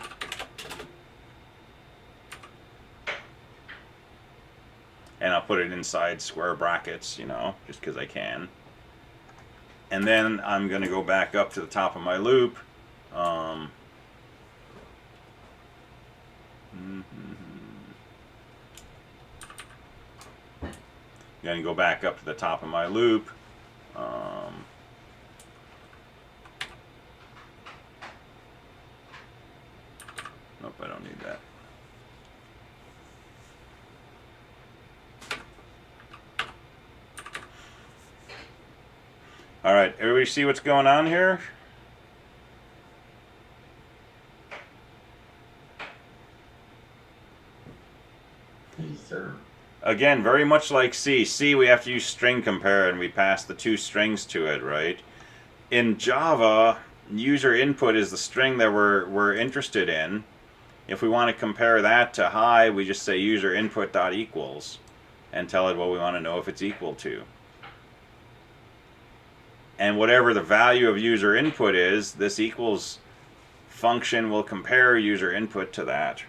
And I'll put it inside square brackets, you know, just because I can. And then I'm going to go back up to the top of my loop. Going to go back up to the top of my loop. Nope, I don't need that. All right, everybody see what's going on here? Yes, sir. Again, very much like C. C, we have to use string compare, and we pass the two strings to it, right? In Java, user input is the string that we're interested in. If we want to compare that to hi, we just say user input dot equals and tell it what we want to know if it's equal to. And whatever the value of user input is, this equals function will compare user input to that.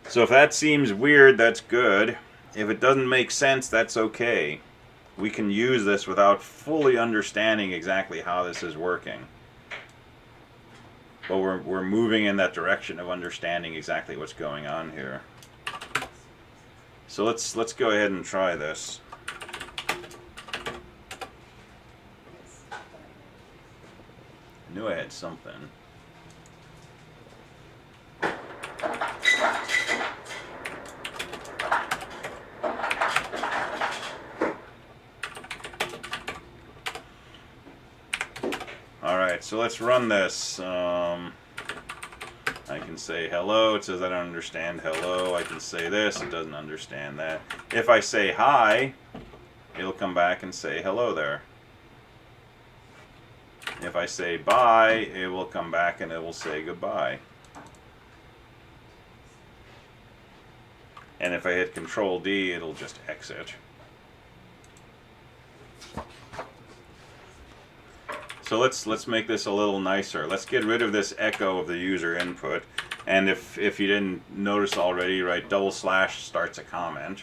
So if that seems weird, that's good. If it doesn't make sense, that's okay. We can use this without fully understanding exactly how this is working. But we're moving in that direction of understanding exactly what's going on here. So let's go ahead and try this. I knew I had something. Alright, so let's run this. I can say hello, it says I don't understand hello. I can say this, it doesn't understand that. If I say hi, it'll come back and say hello there. If I say bye, it will come back and it will say goodbye. And if I hit Control D, it'll just exit. So let's make this a little nicer. Let's get rid of this echo of the user input. And if you didn't notice already, right, double slash starts a comment.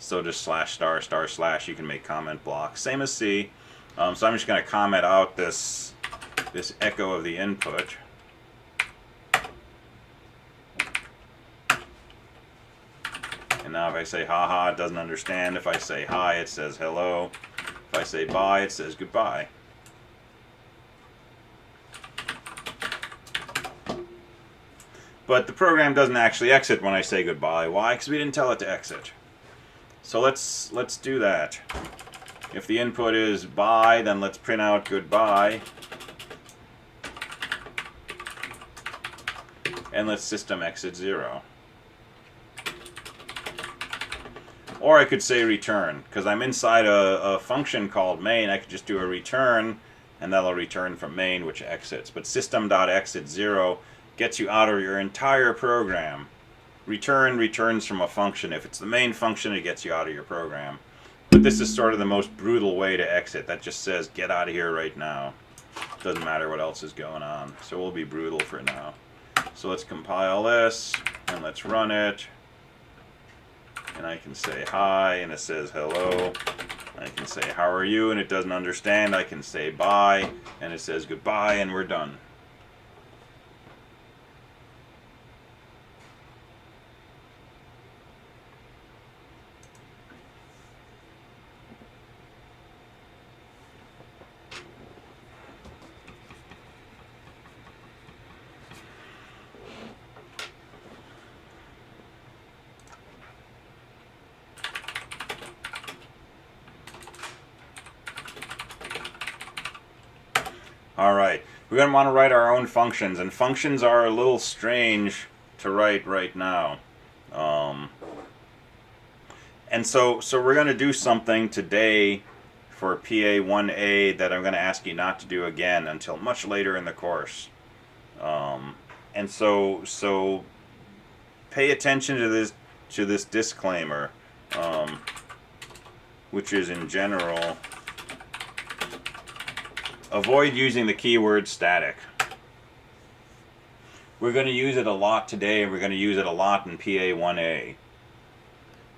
So just slash star star slash, you can make comment blocks. Same as C. So I'm just going to comment out this echo of the input. And now if I say haha, it doesn't understand. If I say hi, it says hello. If I say bye, it says goodbye. But the program doesn't actually exit when I say goodbye. Why? Because we didn't tell it to exit. So let's do that. If the input is bye, then let's print out goodbye. And let's system exit 0. Or I could say return, because I'm inside a function called main. I could just do a return, and that'll return from main, which exits. But system.exit 0 gets you out of your entire program. Return returns from a function. If it's the main function, it gets you out of your program. But this is sort of the most brutal way to exit. That just says, get out of here right now. Doesn't matter what else is going on. So we'll be brutal for now. So let's compile this, and let's run it. And I can say hi, and it says hello. I can say how are you, and it doesn't understand. I can say bye, and it says goodbye, and we're done. All right, we're going to want to write our own functions, and functions are a little strange to write right now. And so we're going to do something today for PA1A that I'm going to ask you not to do again until much later in the course. And so pay attention to this disclaimer, which is in general, avoid using the keyword static. We're going to use it a lot today, and we're going to use it a lot in PA1A.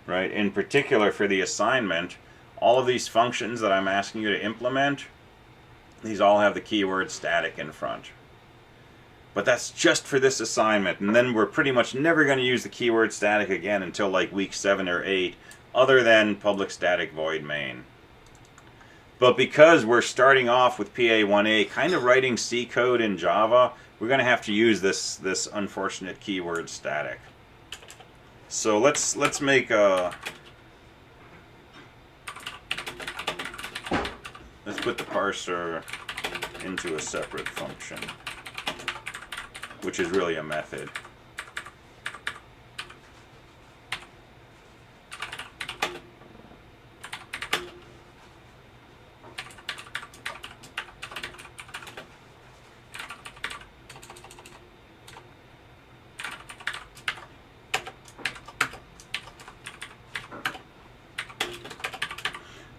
Right? In particular for the assignment, all of these functions that I'm asking you to implement, these all have the keyword static in front. But that's just for this assignment, and then we're pretty much never going to use the keyword static again until like week 7 or 8, other than public static void main. But because we're starting off with PA1A, kind of writing C code in Java, we're going to have to use this unfortunate keyword static. So let's make a, let's put the parser into a separate function, which is really a method.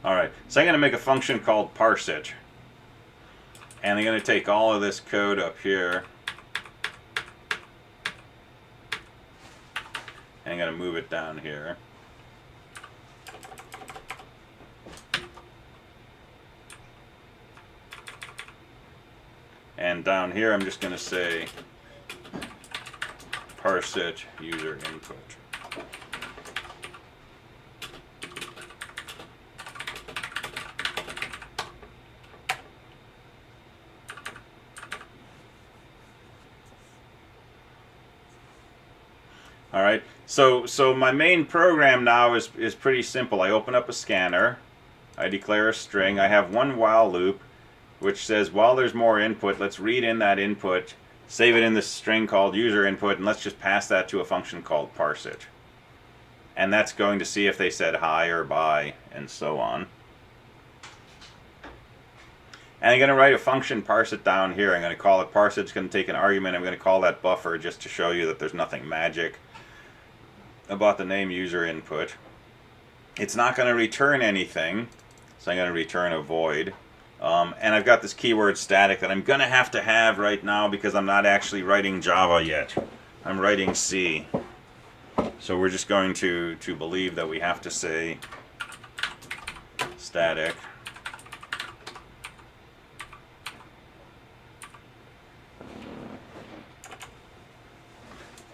Alright, so I'm going to make a function called parseIt. And I'm going to take all of this code up here. And I'm going to move it down here. And down here I'm just going to say parseIt user input. All right, so my main program now is pretty simple. I open up a scanner, I declare a string, I have one while loop, which says while there's more input, let's read in that input, save it in this string called user input, and let's just pass that to a function called parseIt. And that's going to see if they said hi or bye, and so on. And I'm going to write a function parseIt down here. I'm going to call it parseIt. It's going to take an argument. I'm going to call that buffer just to show you that there's nothing magic about the name user input. It's not going to return anything, so I'm going to return a void. And I've got this keyword static that I'm going to have right now because I'm not actually writing Java yet. I'm writing C. So we're just going to believe that we have to say static.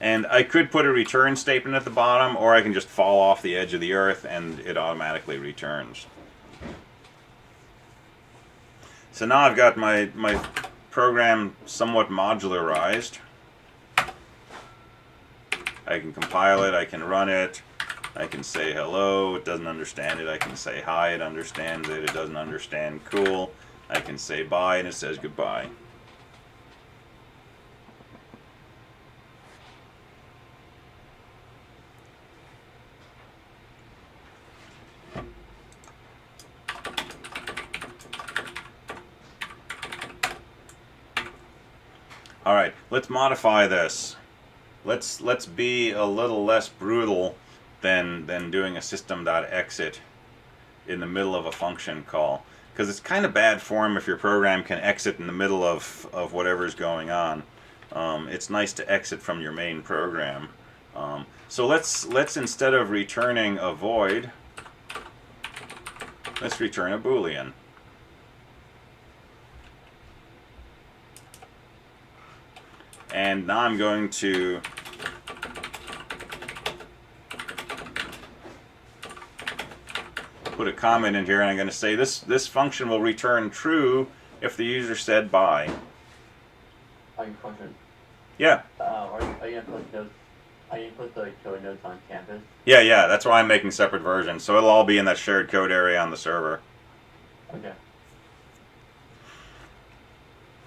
And I could put a return statement at the bottom, or I can just fall off the edge of the earth and it automatically returns. So now I've got my program somewhat modularized. I can compile it, I can run it, I can say hello, it doesn't understand it, I can say hi, it understands it, it doesn't understand, cool. I can say bye and it says goodbye. All right, let's modify this. Let's be a little less brutal than doing a system.exit in the middle of a function call, because it's kind of bad form if your program can exit in the middle of whatever's going on. It's nice to exit from your main program. So let's instead of returning a void, let's return a Boolean. And now I'm going to put a comment in here, and I'm going to say this function will return true if the user said bye. Are you function? Yeah. Are you gonna put notes? Are you gonna put the code notes on campus? Yeah. That's why I'm making separate versions, so it'll all be in that shared code area on the server. Okay.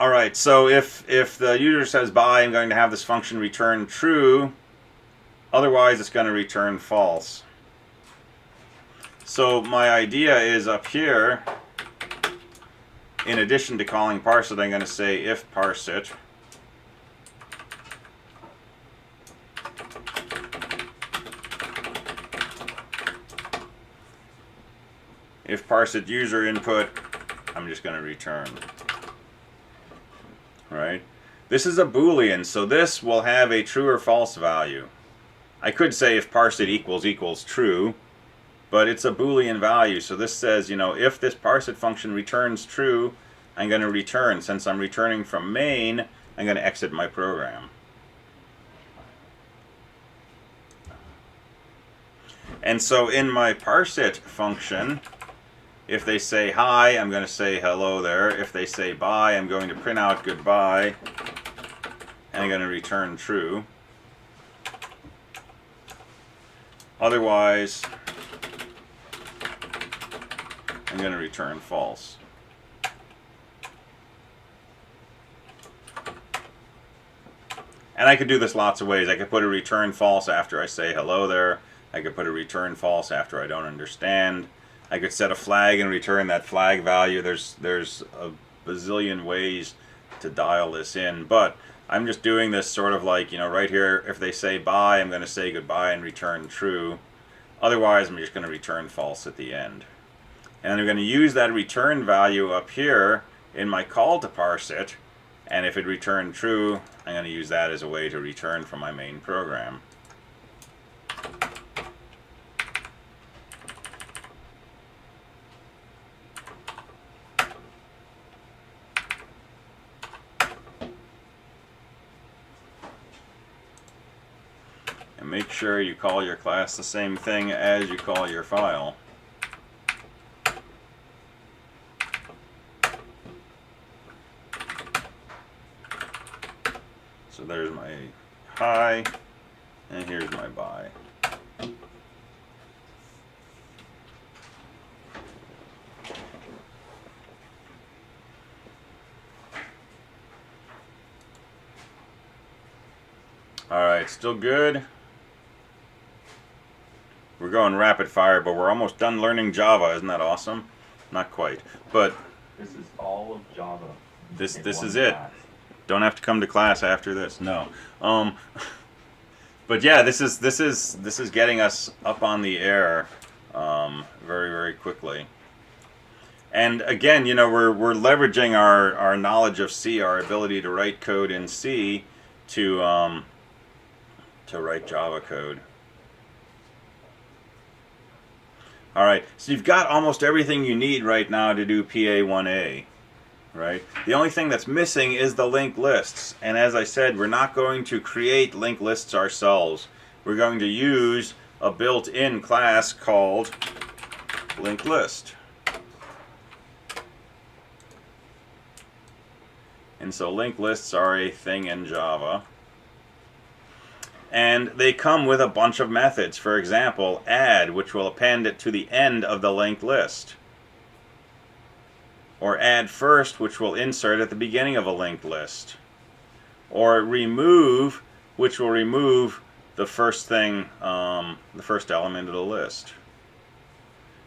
All right, so if the user says bye, I'm going to have this function return true. Otherwise, it's going to return false. So my idea is up here, in addition to calling parse it, I'm going to say if parse it. If parse it user input, I'm just going to return. Right? This is a Boolean, so this will have a true or false value. I could say if parse it equals true, but it's a Boolean value. So this says, you know, if this parse it function returns true, I'm going to return. Since I'm returning from main, I'm going to exit my program. And so in my parse it function, if they say hi, I'm going to say hello there. If they say bye, I'm going to print out goodbye, and I'm going to return true. Otherwise, I'm going to return false. And I could do this lots of ways. I could put a return false after I say hello there. I could put a return false after I don't understand. I could set a flag and return that flag value. There's a bazillion ways to dial this in, but I'm just doing this sort of like, you know, right here, if they say bye, I'm going to say goodbye and return true. Otherwise, I'm just going to return false at the end. And I'm going to use that return value up here in my call to parse it, and if it returned true, I'm going to use that as a way to return from my main program. And make sure you call your class the same thing as you call your file. So there's my hi, and here's my bye. All right, still good. We're going rapid fire, but we're almost done learning Java. Isn't that awesome? Not quite, but This is all of Java. this in is one it. class. Don't have to come to class after this. No. But yeah, this is getting us up on the air very, very quickly. And again, you know, we're leveraging our knowledge of C, our ability to write code in C, to write Java code. All right, so you've got almost everything you need right now to do PA1A, right? The only thing that's missing is the linked lists. And as I said, we're not going to create linked lists ourselves. We're going to use a built-in class called linked list. And so linked lists are a thing in Java. And they come with a bunch of methods. For example, add, which will append it to the end of the linked list. Or add first, which will insert at the beginning of a linked list. Or remove, which will remove the first thing, the first element of the list.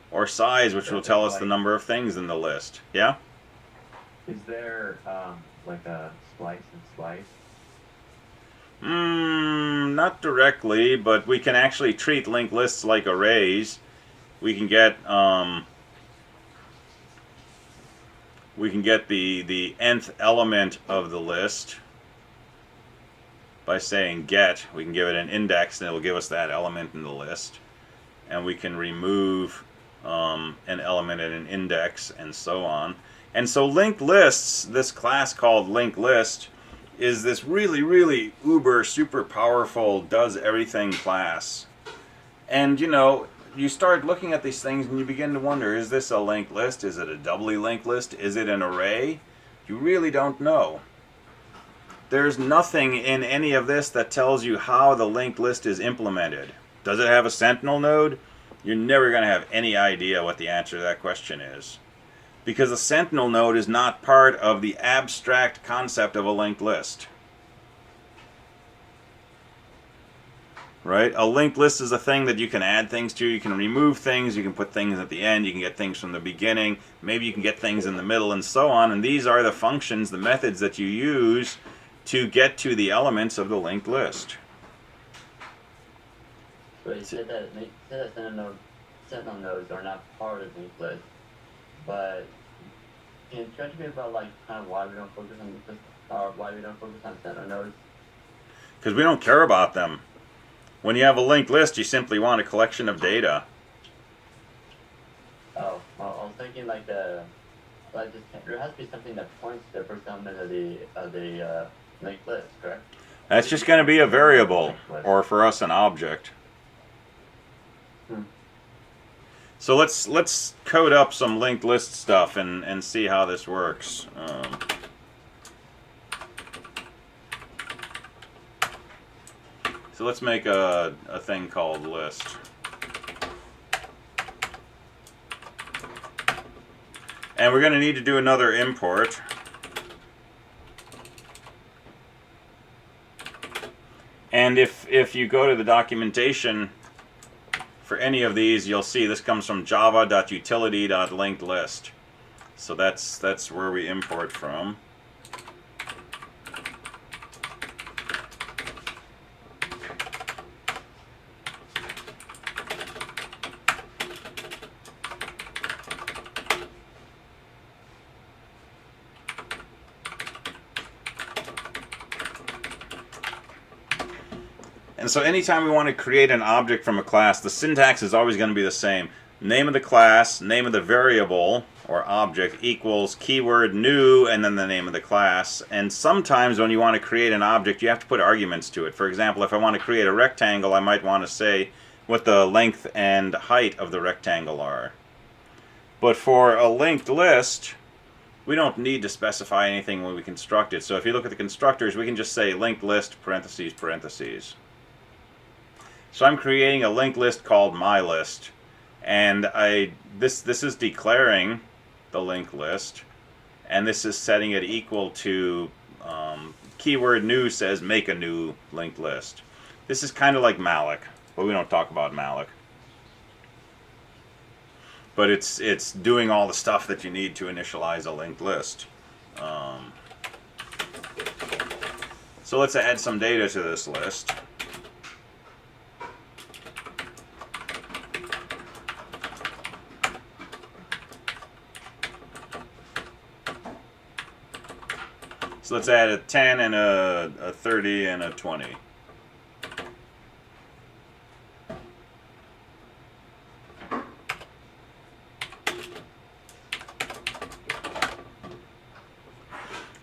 Or size, which will tell us the number of things in the list. Yeah? Is there like a splice and slice? Not directly, but we can actually treat linked lists like arrays. We can get the nth element of the list by saying get. We can give it an index, and it'll give us that element in the list. And we can remove an element at an index, and so on. And so linked lists, this class called linked list, is this really, really uber, super powerful, does everything class. And you know, you start looking at these things and you begin to wonder, is this a linked list? Is it a doubly linked list? Is it an array? You really don't know. There's nothing in any of this that tells you how the linked list is implemented. Does it have a sentinel node? You're never going to have any idea what the answer to that question is. Because a sentinel node is not part of the abstract concept of a linked list. Right? A linked list is a thing that you can add things to, you can remove things, you can put things at the end, you can get things from the beginning, maybe you can get things in the middle, and so on. And these are the functions, the methods that you use to get to the elements of the linked list. So you said that sentinel nodes are not part of the linked list, but can you tell me about like kind of why we don't focus on this, or why we don't focus on sentinel nodes? Because we don't care about them. When you have a linked list, you simply want a collection of data. Oh, well, I was thinking like there has to be something that points to the first element of the linked list, correct? That's just going to be a variable, or for us, an object. So let's code up some linked list stuff and see how this works. So let's make a thing called list. And we're going to need to do another import. And if you go to the documentation for any of these, you'll see this comes from java.utility.linkedList. So that's where we import from. And so anytime we want to create an object from a class, the syntax is always going to be the same. Name of the class, name of the variable or object equals keyword new and then the name of the class. And sometimes when you want to create an object, you have to put arguments to it. For example, if I want to create a rectangle, I might want to say what the length and height of the rectangle are. But for a linked list, we don't need to specify anything when we construct it. So if you look at the constructors, we can just say linked list parentheses parentheses. So I'm creating a linked list called myList, and this is declaring the linked list, and this is setting it equal to keyword new says make a new linked list. This is kind of like malloc, but we don't talk about malloc. But it's doing all the stuff that you need to initialize a linked list. So let's add some data to this list. So let's add a 10 and a 30 and a 20.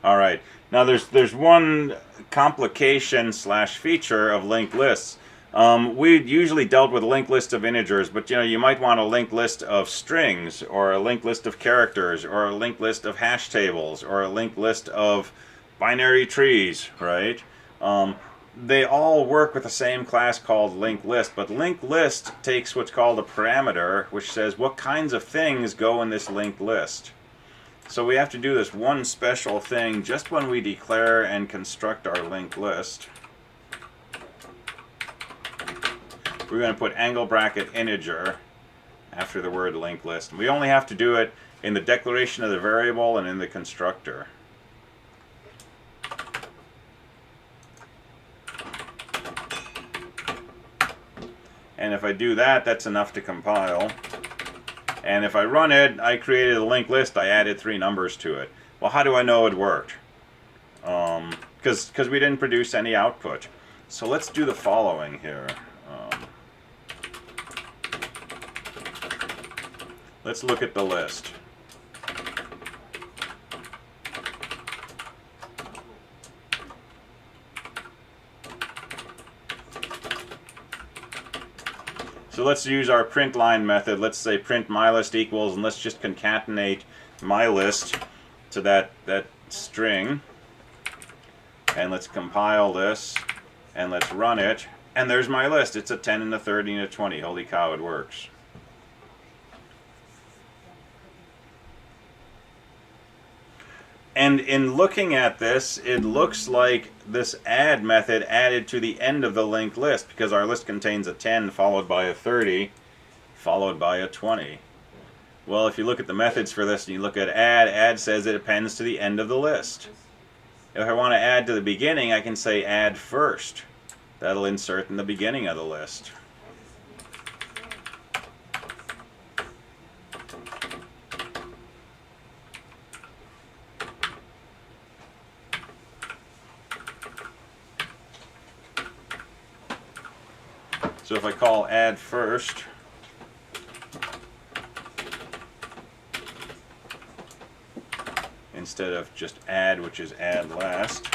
All right. Now there's one complication slash feature of linked lists. We usually dealt with a linked list of integers, but you might want a linked list of strings, or a linked list of characters, or a linked list of hash tables, or a linked list of binary trees, right? They all work with the same class called linked list, but linked list takes what's called a parameter, which says what kinds of things go in this linked list. So we have to do this one special thing just when we declare and construct our linked list. We're going to put angle bracket integer after the word linked list. And we only have to do it in the declaration of the variable and in the constructor. And if I do that, that's enough to compile. And if I run it, I created a linked list, I added 3 numbers to it. Well, how do I know it worked? Because we didn't produce any output. So let's do the following here. Let's look at the list. So let's use our print line method. Let's say print mylist equals, and let's just concatenate mylist to that string. And let's compile this, and let's run it. And there's my list. It's a 10 and a 30 and a 20. Holy cow, it works. And in looking at this, it looks like this add method added to the end of the linked list, because our list contains a 10 followed by a 30 followed by a 20. Well, if you look at the methods for this and you look at add says it appends to the end of the list. If I want to add to the beginning, I can say add first. That'll insert in the beginning of the list. So if I call add first, instead of just add, which is add last,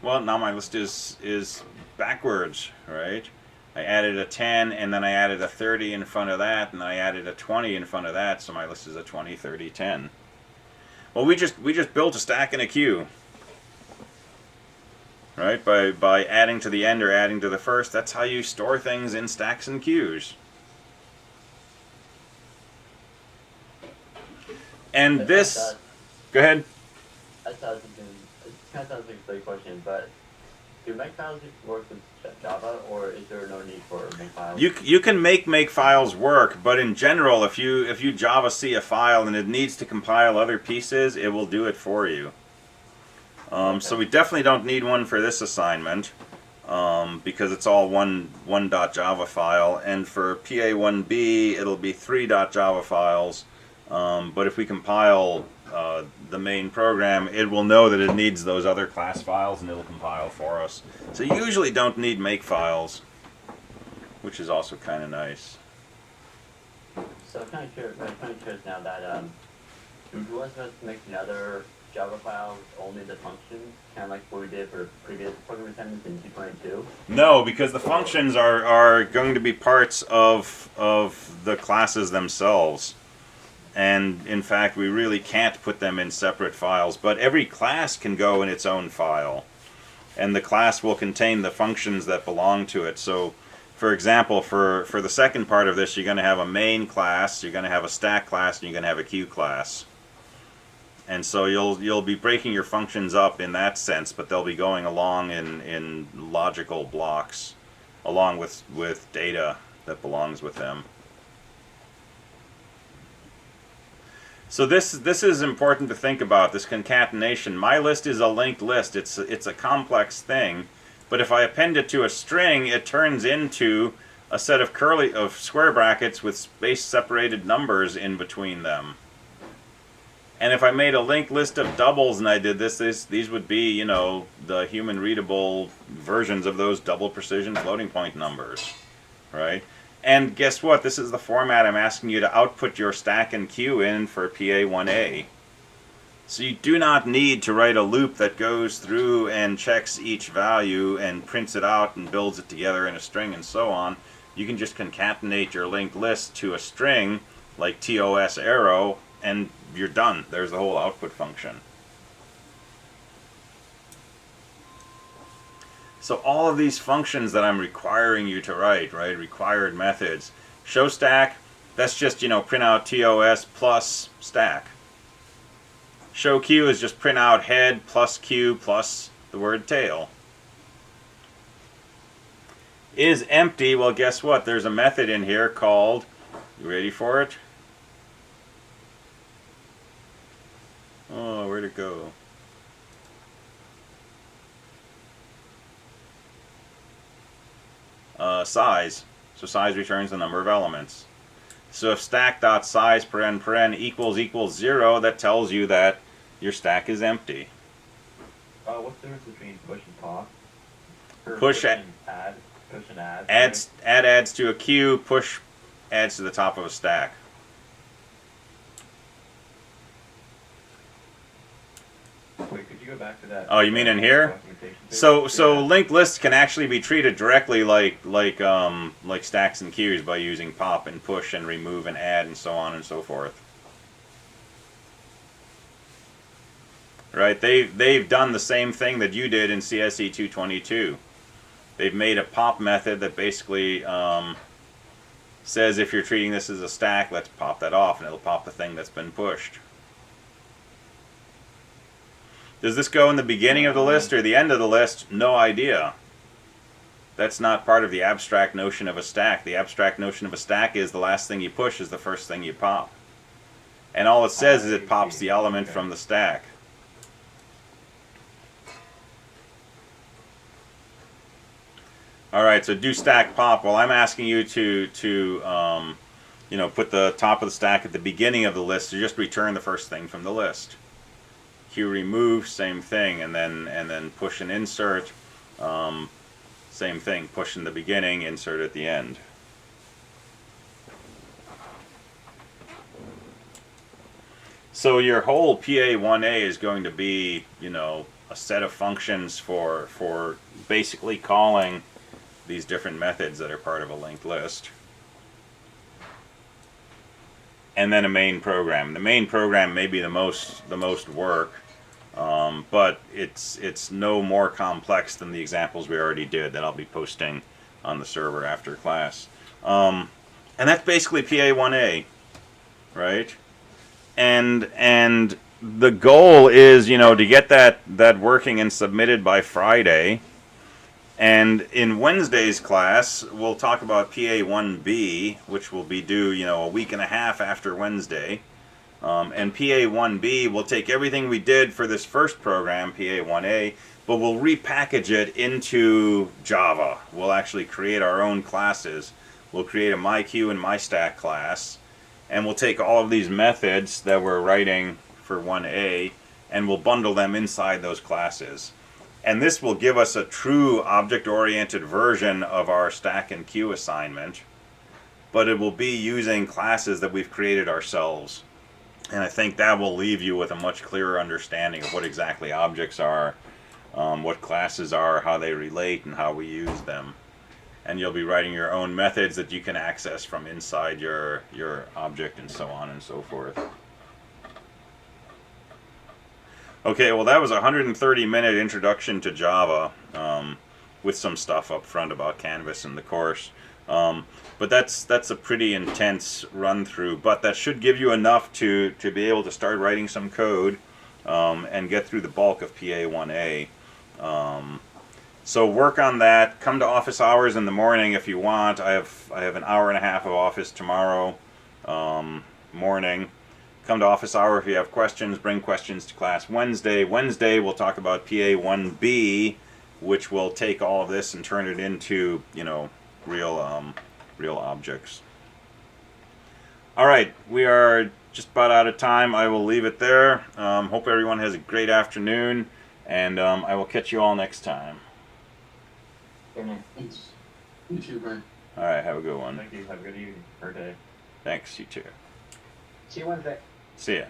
well, now my list is backwards, right? I added a 10, and then I added a 30 in front of that, and then I added a 20 in front of that, so my list is a 20, 30, 10. Well, we just built a stack and a queue. Right? By adding to the end or adding to the first, that's how you store things in stacks and queues. And this... Go ahead. It kind of sounds like a silly question, but do makefiles work with Java, or is there no need for makefiles? You can make makefiles work, but in general, if you Java C a file and it needs to compile other pieces, it will do it for you. So we definitely don't need one for this assignment, because it's all one .java file, and for PA1B it'll be 3 .java files, but if we compile the main program, it will know that it needs those other class files and it'll compile for us. So you usually don't need makefiles, which is also kind of nice. So I'm kind of curious now that do you want us to make another Java file with only the functions, kind of like what we did for previous program assignments in 222? No, because the functions are going to be parts of the classes themselves. And in fact, we really can't put them in separate files, but every class can go in its own file. And the class will contain the functions that belong to it. So, for example, for the second part of this, you're going to have a main class, you're going to have a stack class, and you're going to have a queue class. And so you'll be breaking your functions up in that sense, but they'll be going along in logical blocks, along with data that belongs with them. So this is important to think about, this concatenation. My list is a linked list. It's a complex thing, but if I append it to a string, it turns into a set of square brackets with space-separated numbers in between them. And if I made a linked list of doubles and I did these would be, you know, the human readable versions of those double precision floating point numbers, right? And guess what? This is the format I'm asking you to output your stack and queue in for PA1A. So you do not need to write a loop that goes through and checks each value and prints it out and builds it together in a string and so on. You can just concatenate your linked list to a string like TOS arrow and you're done. There's the whole output function. So all of these functions that I'm requiring you to write, right, required methods. Show stack, that's just, you know, print out TOS plus stack. Show queue is just print out head plus queue plus the word tail. Is empty, well guess what? There's a method in here called, you ready for it? Oh, where'd it go? Size. So size returns the number of elements. So if stack.size paren equals 0, that tells you that your stack is empty. What's the difference between push and pop? Push and add. Push and add. Adds to a queue. Push adds to the top of a stack. Wait, could you go back to that? Oh, you mean in here? So linked lists can actually be treated directly like stacks and queues by using pop and push and remove and add and so on and so forth. Right? They've done the same thing that you did in CSE223. They've made a pop method that basically says if you're treating this as a stack, let's pop that off and it'll pop the thing that's been pushed. Does this go in the beginning of the list or the end of the list? No idea. That's not part of the abstract notion of a stack. The abstract notion of a stack is the last thing you push is the first thing you pop. And all it says is it pops the element from the stack. All right, so do stack pop. Well, I'm asking you to you know, put the top of the stack at the beginning of the list. So just return the first thing from the list. Q remove, same thing, and then push and insert. Same thing, push in the beginning, insert at the end. So your whole PA1A is going to be, you know, a set of functions for basically calling these different methods that are part of a linked list. And then a main program. The main program may be the most work, but it's no more complex than the examples we already did that I'll be posting on the server after class. And that's basically PA1A, right? And the goal is, you know, to get that working and submitted by Friday. And in Wednesday's class, we'll talk about PA1B, which will be due, you know, a week and a half after Wednesday. And PA1B will take everything we did for this first program, PA1A, but we'll repackage it into Java. We'll actually create our own classes. We'll create a myQ and myStack class, and we'll take all of these methods that we're writing for 1A, and we'll bundle them inside those classes. And this will give us a true object-oriented version of our stack and queue assignment, but it will be using classes that we've created ourselves. And I think that will leave you with a much clearer understanding of what exactly objects are, what classes are, how they relate, and how we use them. And you'll be writing your own methods that you can access from inside your object and so on and so forth. Okay, well that was a 130-minute introduction to Java with some stuff up front about Canvas and the course. But that's a pretty intense run through, but that should give you enough to be able to start writing some code and get through the bulk of PA1A. So work on that. Come to office hours in the morning if you want. I have an hour and a half of office tomorrow morning. Come to office hour if you have questions. Bring questions to class Wednesday. Wednesday we'll talk about PA1B, which will take all of this and turn it into, you know, real objects. All right, we are just about out of time. I will leave it there. Hope everyone has a great afternoon, and I will catch you all next time. Thanks. You too, Brian. All right, have a good one. Thank you. Have a good evening or day. Thanks, you too. See you Wednesday. See ya.